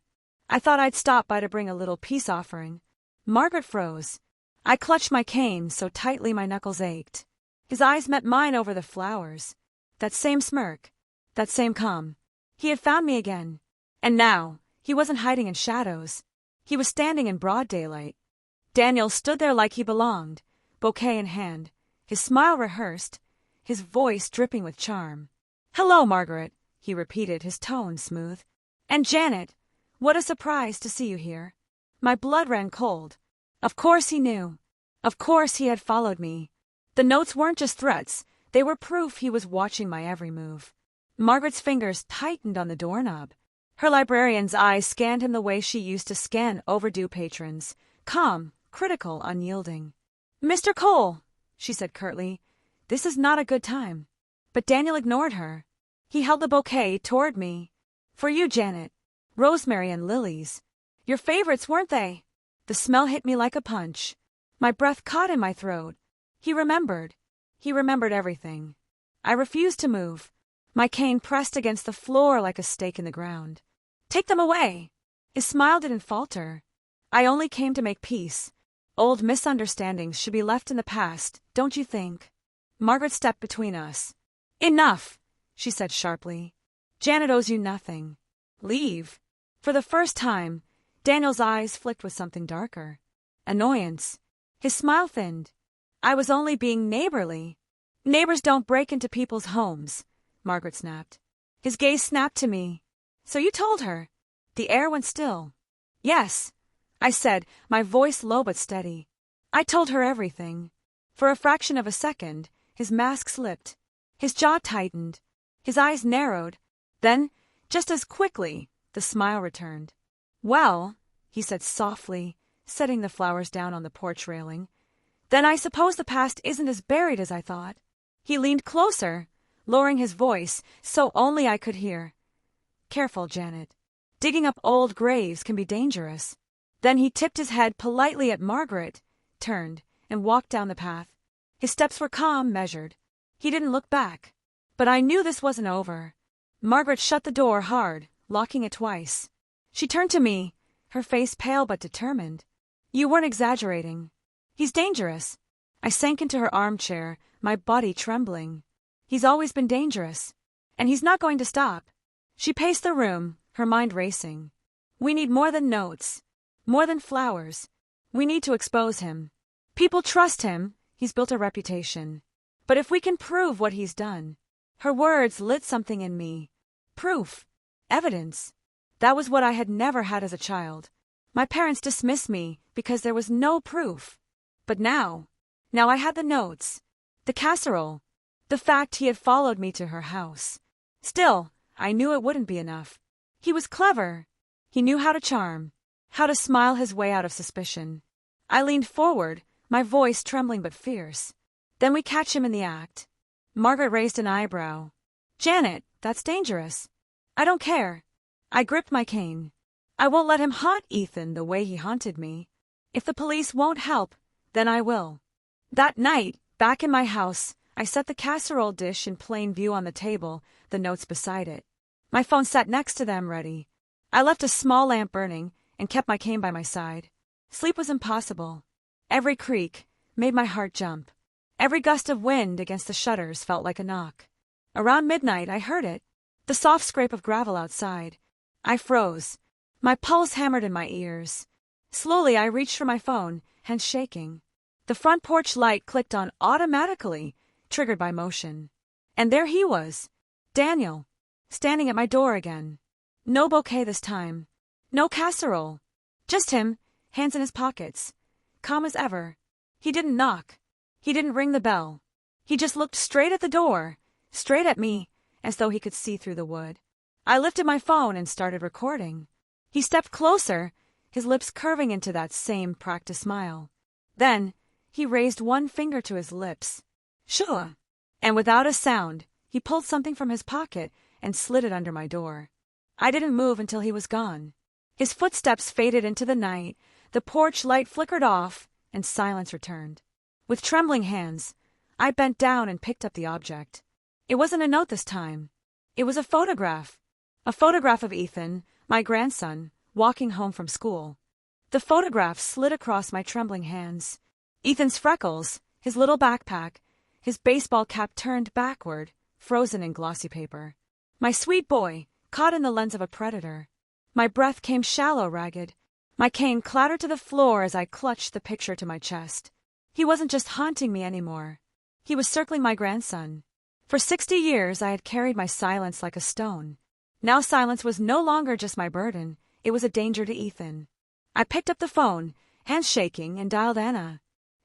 I thought I'd stop by to bring a little peace offering." Margaret froze. I clutched my cane so tightly my knuckles ached. His eyes met mine over the flowers. That same smirk, that same calm. He had found me again. And now, he wasn't hiding in shadows. He was standing in broad daylight. Daniel stood there like he belonged, bouquet in hand, his smile rehearsed, his voice dripping with charm. "Hello, Margaret," he repeated, his tone smooth. "And Janet, what a surprise to see you here." My blood ran cold. Of course he knew. Of course he had followed me. The notes weren't just threats, they were proof he was watching my every move. Margaret's fingers tightened on the doorknob. Her librarian's eyes scanned him the way she used to scan overdue patrons. Calm, critical, unyielding. "Mr. Cole," she said curtly, "this is not a good time." But Daniel ignored her. He held the bouquet toward me. "For you, Janet. Rosemary and lilies. Your favorites, weren't they?" The smell hit me like a punch. My breath caught in my throat. He remembered. He remembered everything. I refused to move. My cane pressed against the floor like a stake in the ground. "Take them away." His smile didn't falter. "I only came to make peace. Old misunderstandings should be left in the past, don't you think?" Margaret stepped between us. "Enough," she said sharply. "Janet owes you nothing. Leave." For the first time, Daniel's eyes flicked with something darker. Annoyance. His smile thinned. "I was only being neighborly." "Neighbors don't break into people's homes," Margaret snapped. His gaze snapped to me. "So you told her?" The air went still. "Yes," I said, my voice low but steady. "I told her everything." For a fraction of a second, his mask slipped. His jaw tightened. His eyes narrowed. Then, just as quickly, the smile returned. "Well," he said softly, setting the flowers down on the porch railing, "then I suppose the past isn't as buried as I thought." He leaned closer, lowering his voice so only I could hear. "Careful, Janet. Digging up old graves can be dangerous." Then he tipped his head politely at Margaret, turned, and walked down the path. His steps were calm, measured. He didn't look back. But I knew this wasn't over. Margaret shut the door hard, locking it twice. She turned to me, her face pale but determined. "You weren't exaggerating. He's dangerous." I sank into her armchair, my body trembling. "He's always been dangerous. And he's not going to stop." She paced the room, her mind racing. "We need more than notes. More than flowers. We need to expose him. People trust him. He's built a reputation. But if we can prove what he's done..." Her words lit something in me. Proof. Evidence. That was what I had never had as a child. My parents dismissed me because there was no proof. But now I had the notes, The casserole. The fact he had followed me to her house. Still, I knew it wouldn't be enough. He was clever. He knew how to charm, how to smile his way out of suspicion. I leaned forward, my voice trembling but fierce. Then we catch him in the act. Margaret raised an eyebrow. Janet, that's dangerous. I don't care. I gripped my cane. I won't let him haunt Ethan the way he haunted me. If the police won't help, then I will. That night, back in my house, I set the casserole dish in plain view on the table, the notes beside it. My phone sat next to them ready. I left a small lamp burning and kept my cane by my side. Sleep was impossible. Every creak made my heart jump. Every gust of wind against the shutters felt like a knock. Around midnight, I heard it, the soft scrape of gravel outside. I froze. My pulse hammered in my ears. Slowly, I reached for my phone, hands shaking. The front porch light clicked on automatically, triggered by motion. And there he was, Daniel, standing at my door again. No bouquet this time. No casserole. Just him, hands in his pockets. Calm as ever. He didn't knock. He didn't ring the bell. He just looked straight at the door, straight at me, as though he could see through the wood. I lifted my phone and started recording. He stepped closer, his lips curving into that same practiced smile. Then, he raised one finger to his lips. Sure. And without a sound, he pulled something from his pocket and slid it under my door. I didn't move until he was gone. His footsteps faded into the night, the porch light flickered off, and silence returned. With trembling hands, I bent down and picked up the object. It wasn't a note this time. It was a photograph. A photograph of Ethan, my grandson, walking home from school. The photograph slid across my trembling hands. Ethan's freckles, his little backpack, his baseball cap turned backward, frozen in glossy paper. My sweet boy, caught in the lens of a predator. My breath came shallow, ragged. My cane clattered to the floor as I clutched the picture to my chest. He wasn't just haunting me anymore. He was circling my grandson. For 60 years I had carried my silence like a stone. Now silence was no longer just my burden, it was a danger to Ethan. I picked up the phone, hands shaking, and dialed Anna.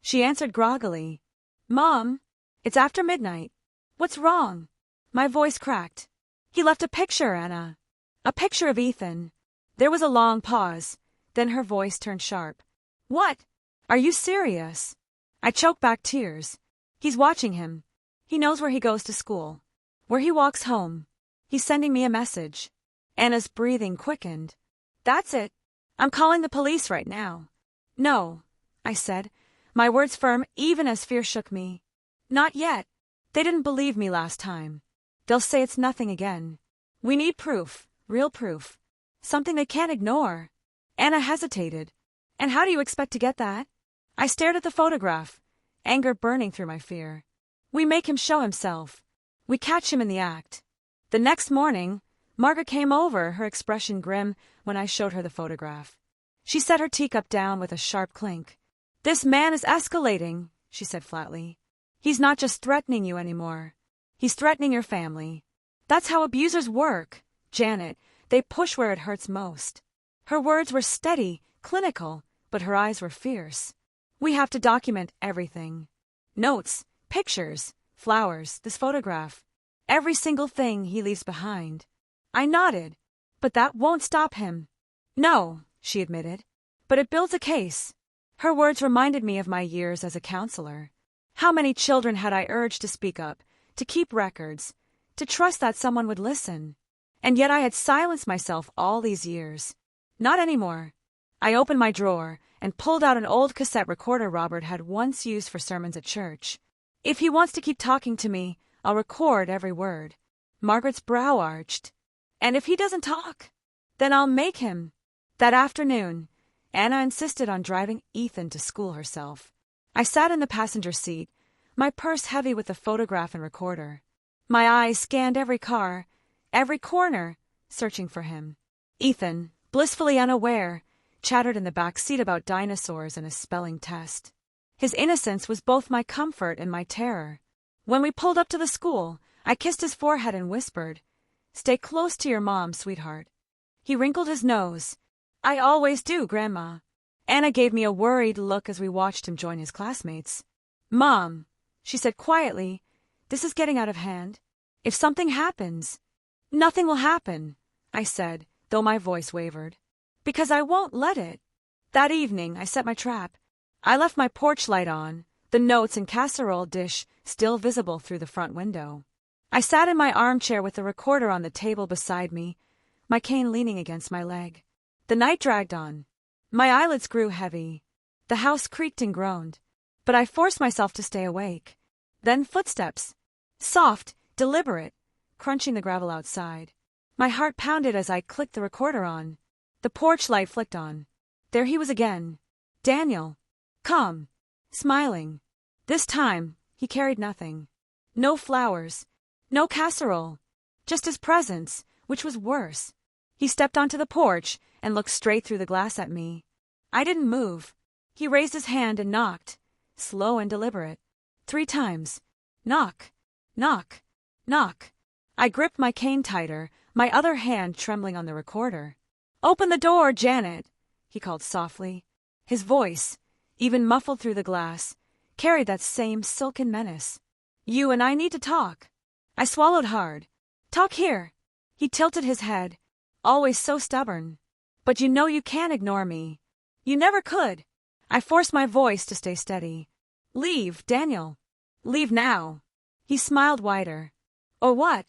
She answered groggily. Mom, it's after midnight. What's wrong? My voice cracked. He left a picture, Anna. A picture of Ethan. There was a long pause, then her voice turned sharp. What? Are you serious? I choked back tears. He's watching him. He knows where he goes to school, where he walks home. He's sending me a message. Anna's breathing quickened. That's it. I'm calling the police right now. No, I said, my words firm even as fear shook me. Not yet. They didn't believe me last time. They'll say it's nothing again. We need proof, real proof. Something they can't ignore. Anna hesitated. And how do you expect to get that? I stared at the photograph, anger burning through my fear. We make him show himself. We catch him in the act. The next morning, Margaret came over, her expression grim, when I showed her the photograph. She set her teacup down with a sharp clink. This man is escalating, she said flatly. He's not just threatening you anymore. He's threatening your family. That's how abusers work, Janet. They push where it hurts most. Her words were steady, clinical, but her eyes were fierce. We have to document everything. Notes, pictures, flowers, this photograph. Every single thing he leaves behind. I nodded. But that won't stop him. No, she admitted. But it builds a case. Her words reminded me of my years as a counselor. How many children had I urged to speak up, to keep records, to trust that someone would listen? And yet I had silenced myself all these years. Not anymore. I opened my drawer and pulled out an old cassette recorder Robert had once used for sermons at church. If he wants to keep talking to me, I'll record every word. Margaret's brow arched. And if he doesn't talk, then I'll make him. That afternoon, Anna insisted on driving Ethan to school herself. I sat in the passenger seat, my purse heavy with the photograph and recorder. My eyes scanned every car, every corner, searching for him. Ethan, blissfully unaware, chattered in the back seat about dinosaurs and a spelling test. His innocence was both my comfort and my terror. When we pulled up to the school, I kissed his forehead and whispered, "Stay close to your mom, sweetheart." He wrinkled his nose. "I always do, Grandma." Anna gave me a worried look as we watched him join his classmates. "Mom," she said quietly. This is getting out of hand. If something happens. Nothing will happen, I said, though my voice wavered. Because I won't let it. That evening, I set my trap. I left my porch light on, the notes and casserole dish still visible through the front window. I sat in my armchair with the recorder on the table beside me, my cane leaning against my leg. The night dragged on. My eyelids grew heavy. The house creaked and groaned, but I forced myself to stay awake. Then footsteps. Soft, deliberate, crunching the gravel outside. My heart pounded as I clicked the recorder on. The porch light flicked on. There he was again. Daniel. Calm. Smiling. This time, he carried nothing. No flowers. No casserole. Just his presence, which was worse. He stepped onto the porch and looked straight through the glass at me. I didn't move. He raised his hand and knocked, slow and deliberate. 3 times. Knock. Knock. Knock. I gripped my cane tighter, my other hand trembling on the recorder. Open the door, Janet, he called softly. His voice, even muffled through the glass, carried that same silken menace. You and I need to talk. I swallowed hard. Talk here. He tilted his head, always so stubborn. But you know you can't ignore me. You never could. I forced my voice to stay steady. Leave, Daniel. Leave now. He smiled wider. Or what?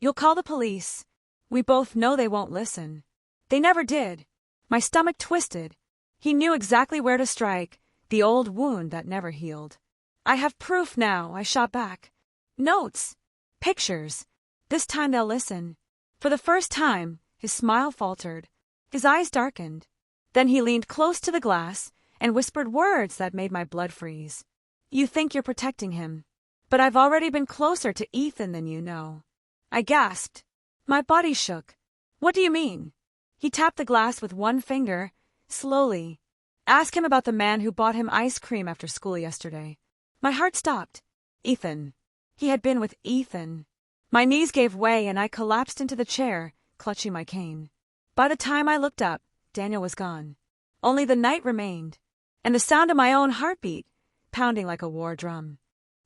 You'll call the police. We both know they won't listen. They never did. My stomach twisted. He knew exactly where to strike, the old wound that never healed. I have proof now, I shot back. Notes. Pictures. This time they'll listen. For the first time, his smile faltered. His eyes darkened. Then he leaned close to the glass and whispered words that made my blood freeze. You think you're protecting him. But I've already been closer to Ethan than you know. I gasped. My body shook. What do you mean? He tapped the glass with one finger, slowly. Ask him about the man who bought him ice cream after school yesterday. My heart stopped. Ethan. He had been with Ethan. My knees gave way and I collapsed into the chair, clutching my cane. By the time I looked up, Daniel was gone. Only the night remained, and the sound of my own heartbeat, pounding like a war drum.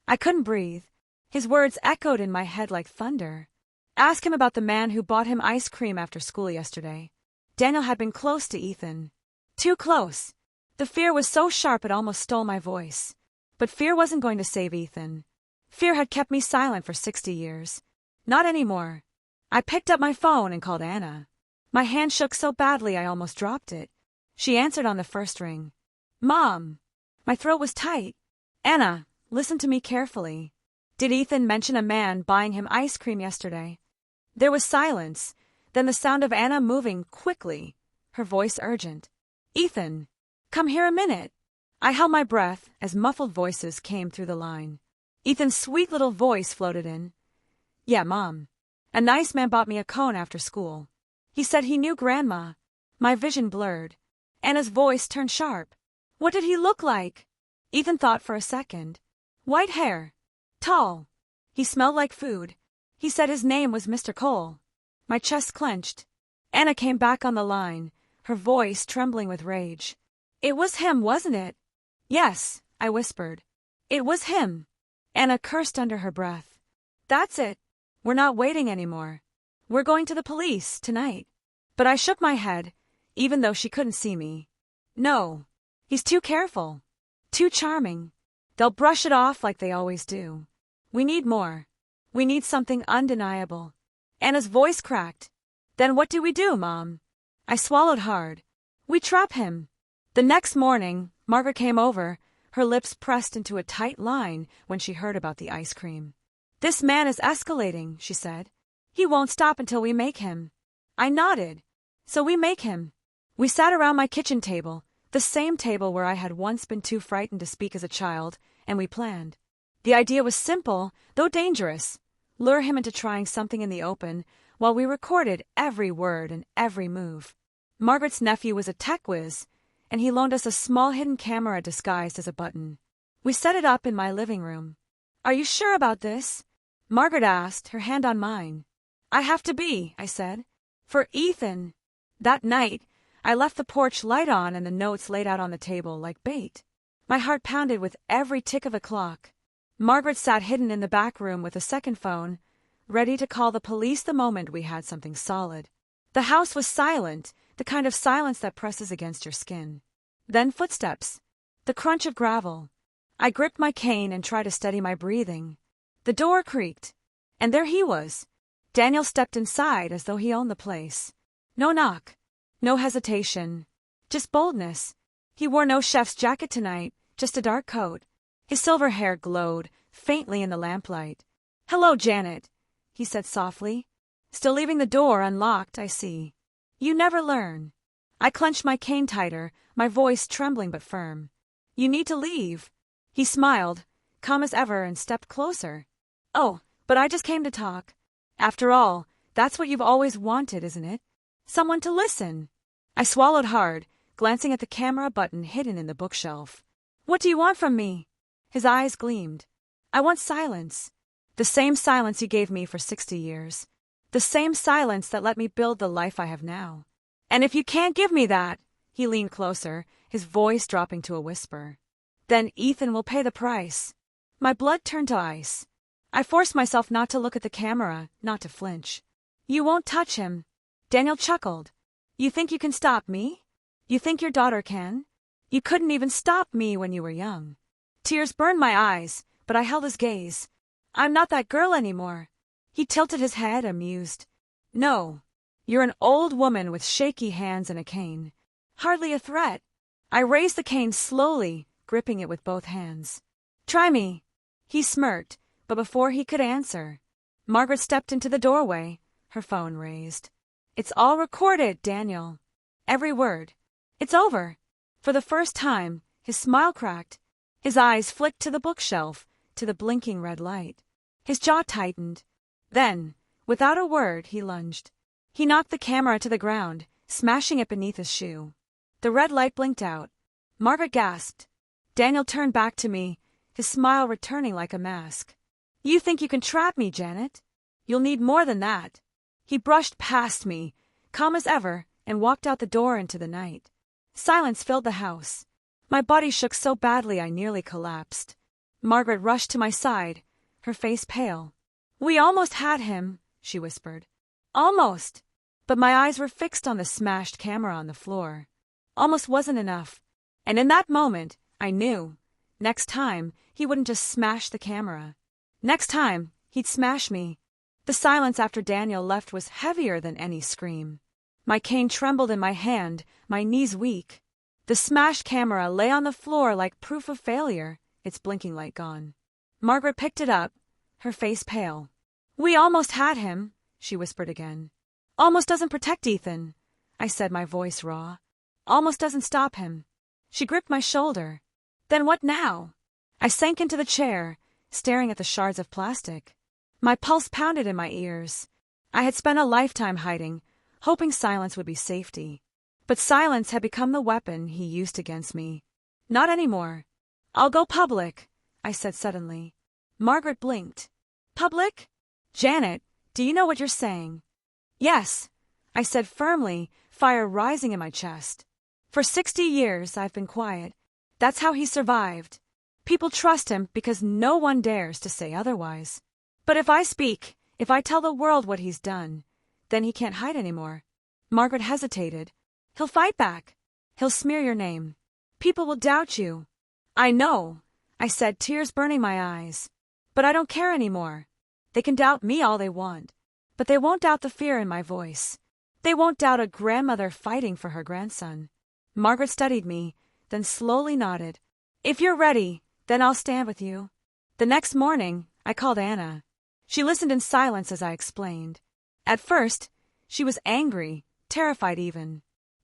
I couldn't breathe. His words echoed in my head like thunder. Ask him about the man who bought him ice cream after school yesterday. Daniel had been close to Ethan. Too close. The fear was so sharp it almost stole my voice. But fear wasn't going to save Ethan. Fear had kept me silent for 60 years. Not anymore. I picked up my phone and called Anna. My hand shook so badly I almost dropped it. She answered on the first ring. Mom. My throat was tight. Anna, listen to me carefully. Did Ethan mention a man buying him ice cream yesterday? There was silence, then the sound of Anna moving quickly, her voice urgent. Ethan, come here a minute. I held my breath as muffled voices came through the line. Ethan's sweet little voice floated in. Yeah, Mom. A nice man bought me a cone after school. He said he knew Grandma. My vision blurred. Anna's voice turned sharp. What did he look like? Ethan thought for a second. White hair. Tall. He smelled like food. He said his name was Mr. Cole. My chest clenched. Anna came back on the line, her voice trembling with rage. It was him, wasn't it? Yes, I whispered. It was him. Anna cursed under her breath. That's it. We're not waiting anymore. We're going to the police tonight. But I shook my head, even though she couldn't see me. No. He's too careful. Too charming. They'll brush it off like they always do. We need more. We need something undeniable. Anna's voice cracked. Then what do we do, Mom? I swallowed hard. We trap him. The next morning, Margaret came over, her lips pressed into a tight line when she heard about the ice cream. This man is escalating, she said. He won't stop until we make him. I nodded. So we make him. We sat around my kitchen table, the same table where I had once been too frightened to speak as a child, and we planned. The idea was simple, though dangerous. Lure him into trying something in the open, while we recorded every word and every move. Margaret's nephew was a tech whiz, and he loaned us a small hidden camera disguised as a button. We set it up in my living room. Are you sure about this? Margaret asked, her hand on mine. I have to be, I said. For Ethan. That night, I left the porch light on and the notes laid out on the table like bait. My heart pounded with every tick of a clock. Margaret sat hidden in the back room with a second phone, ready to call the police the moment we had something solid. The house was silent, the kind of silence that presses against your skin. Then footsteps. The crunch of gravel. I gripped my cane and tried to steady my breathing. The door creaked. And there he was. Daniel stepped inside as though he owned the place. No knock. No hesitation. Just boldness. He wore no chef's jacket tonight, just a dark coat. His silver hair glowed, faintly in the lamplight. "Hello, Janet," he said softly. "Still leaving the door unlocked, I see. You never learn." I clenched my cane tighter, my voice trembling but firm. "You need to leave." He smiled, calm as ever, and stepped closer. "Oh, but I just came to talk. After all, that's what you've always wanted, isn't it? Someone to listen." I swallowed hard, glancing at the camera button hidden in the bookshelf. "What do you want from me?" His eyes gleamed. "I want silence. The same silence you gave me for 60 years. The same silence that let me build the life I have now. And if you can't give me that," he leaned closer, his voice dropping to a whisper, "then Ethan will pay the price." My blood turned to ice. I forced myself not to look at the camera, not to flinch. "You won't touch him." Daniel chuckled. "You think you can stop me? You think your daughter can? You couldn't even stop me when you were young." Tears burned my eyes, but I held his gaze. "I'm not that girl anymore." He tilted his head, amused. "No. You're an old woman with shaky hands and a cane. Hardly a threat." I raised the cane slowly, gripping it with both hands. "Try me." He smirked, but before he could answer, Margaret stepped into the doorway, her phone raised. "It's all recorded, Daniel. Every word. It's over." For the first time, his smile cracked. His eyes flicked to the bookshelf, to the blinking red light. His jaw tightened. Then, without a word, he lunged. He knocked the camera to the ground, smashing it beneath his shoe. The red light blinked out. Margaret gasped. Daniel turned back to me, his smile returning like a mask. "You think you can trap me, Janet? You'll need more than that." He brushed past me, calm as ever, and walked out the door into the night. Silence filled the house. My body shook so badly I nearly collapsed. Margaret rushed to my side, her face pale. "We almost had him," she whispered. "Almost." But my eyes were fixed on the smashed camera on the floor. Almost wasn't enough. And in that moment, I knew. Next time, he wouldn't just smash the camera. Next time, he'd smash me. The silence after Daniel left was heavier than any scream. My cane trembled in my hand, my knees weak. The smashed camera lay on the floor like proof of failure, its blinking light gone. Margaret picked it up, her face pale. "We almost had him," she whispered again. "Almost doesn't protect Ethan," I said, my voice raw. "Almost doesn't stop him." She gripped my shoulder. "Then what now?" I sank into the chair, staring at the shards of plastic. My pulse pounded in my ears. I had spent a lifetime hiding, hoping silence would be safety. But silence had become the weapon he used against me. "Not anymore. I'll go public," I said suddenly. Margaret blinked. "Public? Janet, do you know what you're saying?" "Yes," I said firmly, fire rising in my chest. "For 60 years I've been quiet. That's how he survived. People trust him because no one dares to say otherwise. But if I speak, if I tell the world what he's done, then he can't hide anymore." Margaret hesitated. "He'll fight back. He'll smear your name. People will doubt you." "I know," I said, tears burning my eyes. "But I don't care anymore. They can doubt me all they want. But they won't doubt the fear in my voice. They won't doubt a grandmother fighting for her grandson." Margaret studied me, then slowly nodded. "If you're ready, then I'll stand with you." The next morning, I called Anna. She listened in silence as I explained. At first, she was angry, terrified even.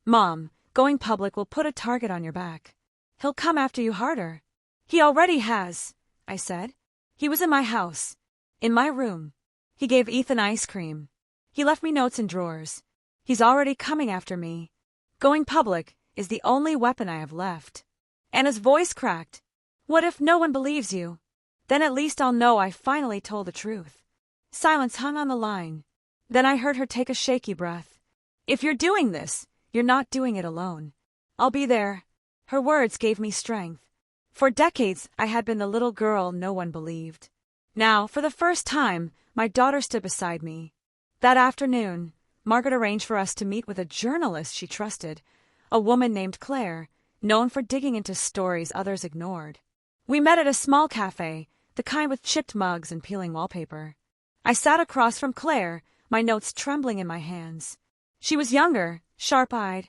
"Mom, going public will put a target on your back. He'll come after you harder." "He already has," I said. "He was in my house, in my room. He gave Ethan ice cream. He left me notes in drawers. He's already coming after me. Going public is the only weapon I have left." Anna's voice cracked. "What if no one believes you? Then at least I'll know I finally told the truth." Silence hung on the line. Then I heard her take a shaky breath. "If you're doing this, you're not doing it alone. I'll be there." Her words gave me strength. For decades, I had been the little girl no one believed. Now, for the first time, my daughter stood beside me. That afternoon, Margaret arranged for us to meet with a journalist she trusted, a woman named Claire, known for digging into stories others ignored. We met at a small cafe, the kind with chipped mugs and peeling wallpaper. I sat across from Claire, my notes trembling in my hands. She was younger, sharp-eyed,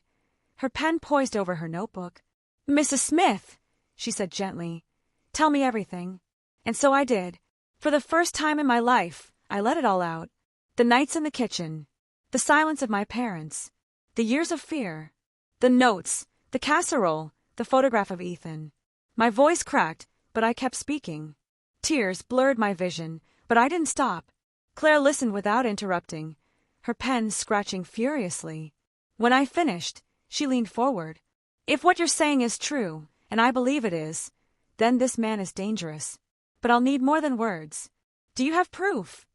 her pen poised over her notebook. "Mrs. Smith," she said gently, "tell me everything." And so I did. For the first time in my life, I let it all out. The nights in the kitchen, the silence of my parents, the years of fear, the notes, the casserole, the photograph of Ethan. My voice cracked, but I kept speaking. Tears blurred my vision, but I didn't stop. Claire listened without interrupting, her pen scratching furiously. When I finished, she leaned forward. "If what you're saying is true, and I believe it is, then this man is dangerous. But I'll need more than words. Do you have proof?"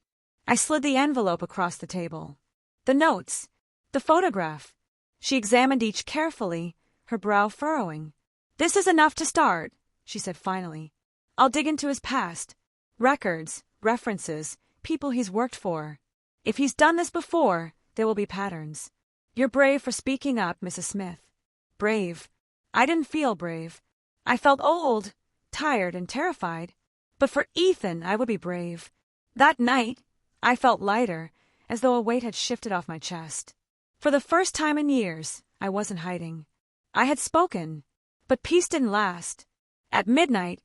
I slid the envelope across the table. "The notes, the photograph." She examined each carefully, her brow furrowing. "This is enough to start," she said finally. "I'll dig into his past. Records, references, people he's worked for. If he's done this before, there will be patterns. You're brave for speaking up, Mrs. Smith." Brave. I didn't feel brave. I felt old, tired, and terrified. But for Ethan, I would be brave. That night, I felt lighter, as though a weight had shifted off my chest. For the first time in years, I wasn't hiding. I had spoken, but peace didn't last. At midnight,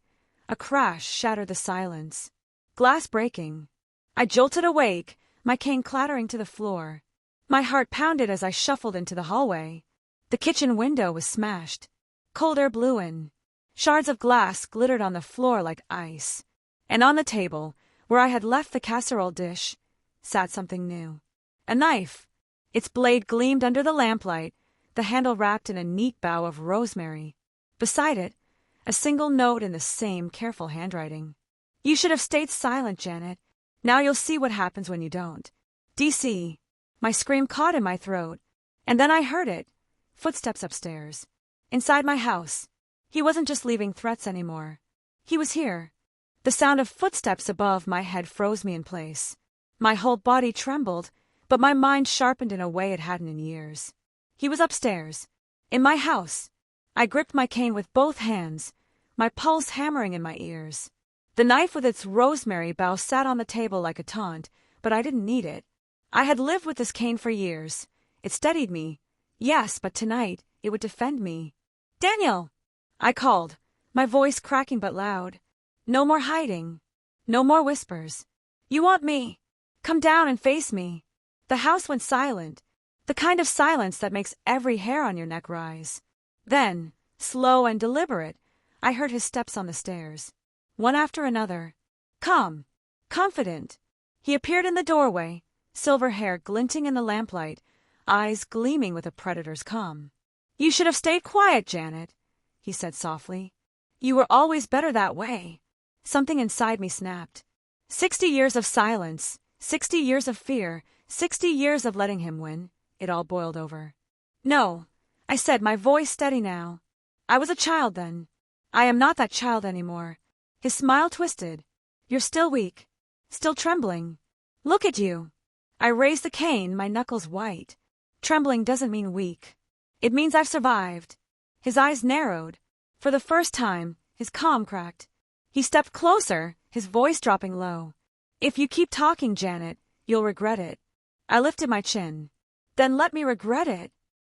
a crash shattered the silence. Glass breaking. I jolted awake, my cane clattering to the floor. My heart pounded as I shuffled into the hallway. The kitchen window was smashed. Cold air blew in. Shards of glass glittered on the floor like ice. And on the table, where I had left the casserole dish, sat something new. A knife. Its blade gleamed under the lamplight, the handle wrapped in a neat bough of rosemary. Beside it, a single note in the same careful handwriting. "You should have stayed silent, Janet. Now you'll see what happens when you don't. DC." My scream caught in my throat, and then I heard it. Footsteps upstairs. Inside my house. He wasn't just leaving threats anymore. He was here. The sound of footsteps above my head froze me in place. My whole body trembled, but my mind sharpened in a way it hadn't in years. He was upstairs. In my house. I gripped my cane with both hands, my pulse hammering in my ears. The knife with its rosemary bough sat on the table like a taunt, but I didn't need it. I had lived with this cane for years. It steadied me. Yes, but tonight, it would defend me. "Daniel!" I called, my voice cracking but loud. No more hiding. No more whispers. "You want me? Come down and face me." The house went silent, the kind of silence that makes every hair on your neck rise. Then, slow and deliberate, I heard his steps on the stairs. One after another. Calm. Confident. He appeared in the doorway, silver hair glinting in the lamplight, eyes gleaming with a predator's calm. "You should have stayed quiet, Janet," he said softly. "You were always better that way." Something inside me snapped. 60 years of silence, 60 years of fear, 60 years of letting him win. It all boiled over. "No," I said, my voice steady now. "I was a child then. I am not that child anymore." His smile twisted. "You're still weak. Still trembling. Look at you." I raised the cane, my knuckles white. Trembling doesn't mean weak. It means I've survived. His eyes narrowed. For the first time, his calm cracked. He stepped closer, his voice dropping low. "If you keep talking, Janet, you'll regret it." I lifted my chin. "Then let me regret it."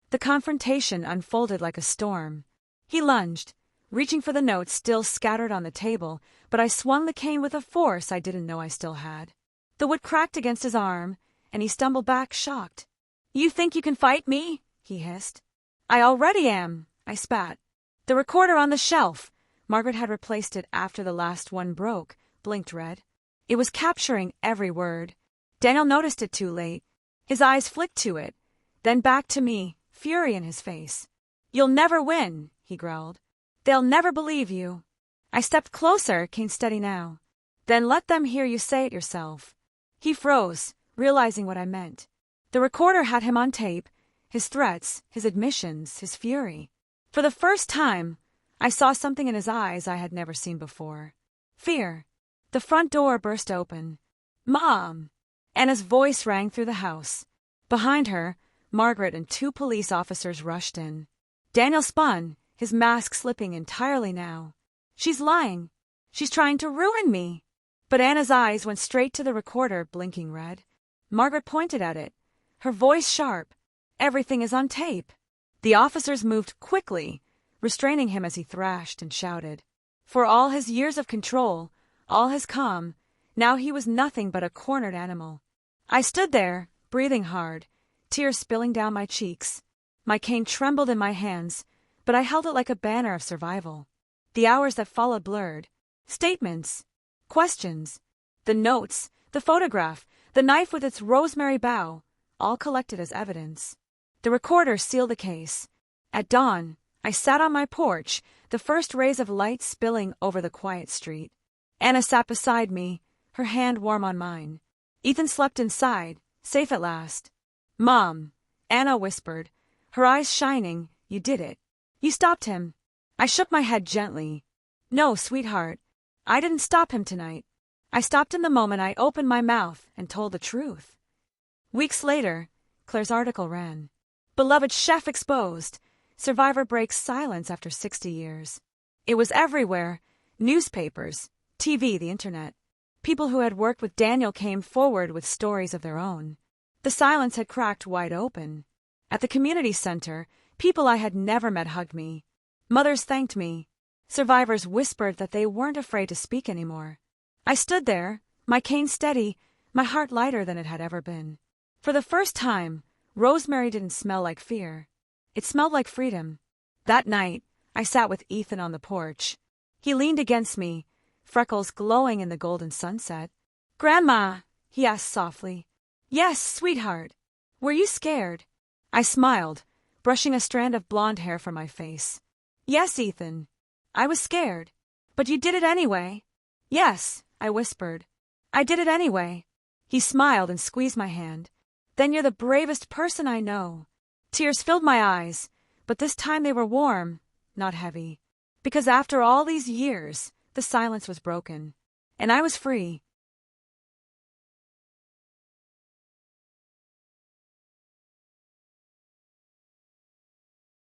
The confrontation unfolded like a storm. He lunged, reaching for the notes still scattered on the table, but I swung the cane with a force I didn't know I still had. The wood cracked against his arm, and he stumbled back, shocked. "You think you can fight me?" he hissed. "I already am," I spat. The recorder on the shelf, Margaret had replaced it after the last one broke, blinked red. It was capturing every word. Daniel noticed it too late. His eyes flicked to it, then back to me, fury in his face. "You'll never win," he growled. "They'll never believe you." I stepped closer, cane steady now. "Then let them hear you say it yourself." He froze, realizing what I meant. The recorder had him on tape, his threats, his admissions, his fury. For the first time, I saw something in his eyes I had never seen before. Fear. The front door burst open. "Mom!" Anna's voice rang through the house. Behind her, Margaret and 2 police officers rushed in. Daniel spun, his mask slipping entirely now. "She's lying. She's trying to ruin me." But Anna's eyes went straight to the recorder, blinking red. Margaret pointed at it, her voice sharp. "Everything is on tape." The officers moved quickly, restraining him as he thrashed and shouted. For all his years of control, all his calm, now he was nothing but a cornered animal. I stood there, breathing hard, tears spilling down my cheeks. My cane trembled in my hands, but I held it like a banner of survival. The hours that followed blurred. Statements. Questions. The notes, the photograph, the knife with its rosemary bough, all collected as evidence. The recorder sealed the case. At dawn, I sat on my porch, the first rays of light spilling over the quiet street. Anna sat beside me, her hand warm on mine. Ethan slept inside, safe at last. "Mom," Anna whispered, her eyes shining, "you did it. You stopped him." I shook my head gently. "No, sweetheart. I didn't stop him tonight. I stopped him the moment I opened my mouth and told the truth." Weeks later, Claire's article ran. "Beloved chef exposed. Survivor breaks silence after 60 years." It was everywhere. Newspapers, TV, the internet. People who had worked with Daniel came forward with stories of their own. The silence had cracked wide open. At the community center, people I had never met hugged me. Mothers thanked me. Survivors whispered that they weren't afraid to speak anymore. I stood there, my cane steady, my heart lighter than it had ever been. For the first time, rosemary didn't smell like fear. It smelled like freedom. That night, I sat with Ethan on the porch. He leaned against me, freckles glowing in the golden sunset. "Grandma," he asked softly. "Yes, sweetheart." "Were you scared?" I smiled, brushing a strand of blonde hair from my face. "Yes, Ethan. I was scared. But you did it anyway." "Yes," I whispered. "I did it anyway." He smiled and squeezed my hand. "Then you're the bravest person I know." Tears filled my eyes, but this time they were warm, not heavy. Because after all these years, the silence was broken. And I was free.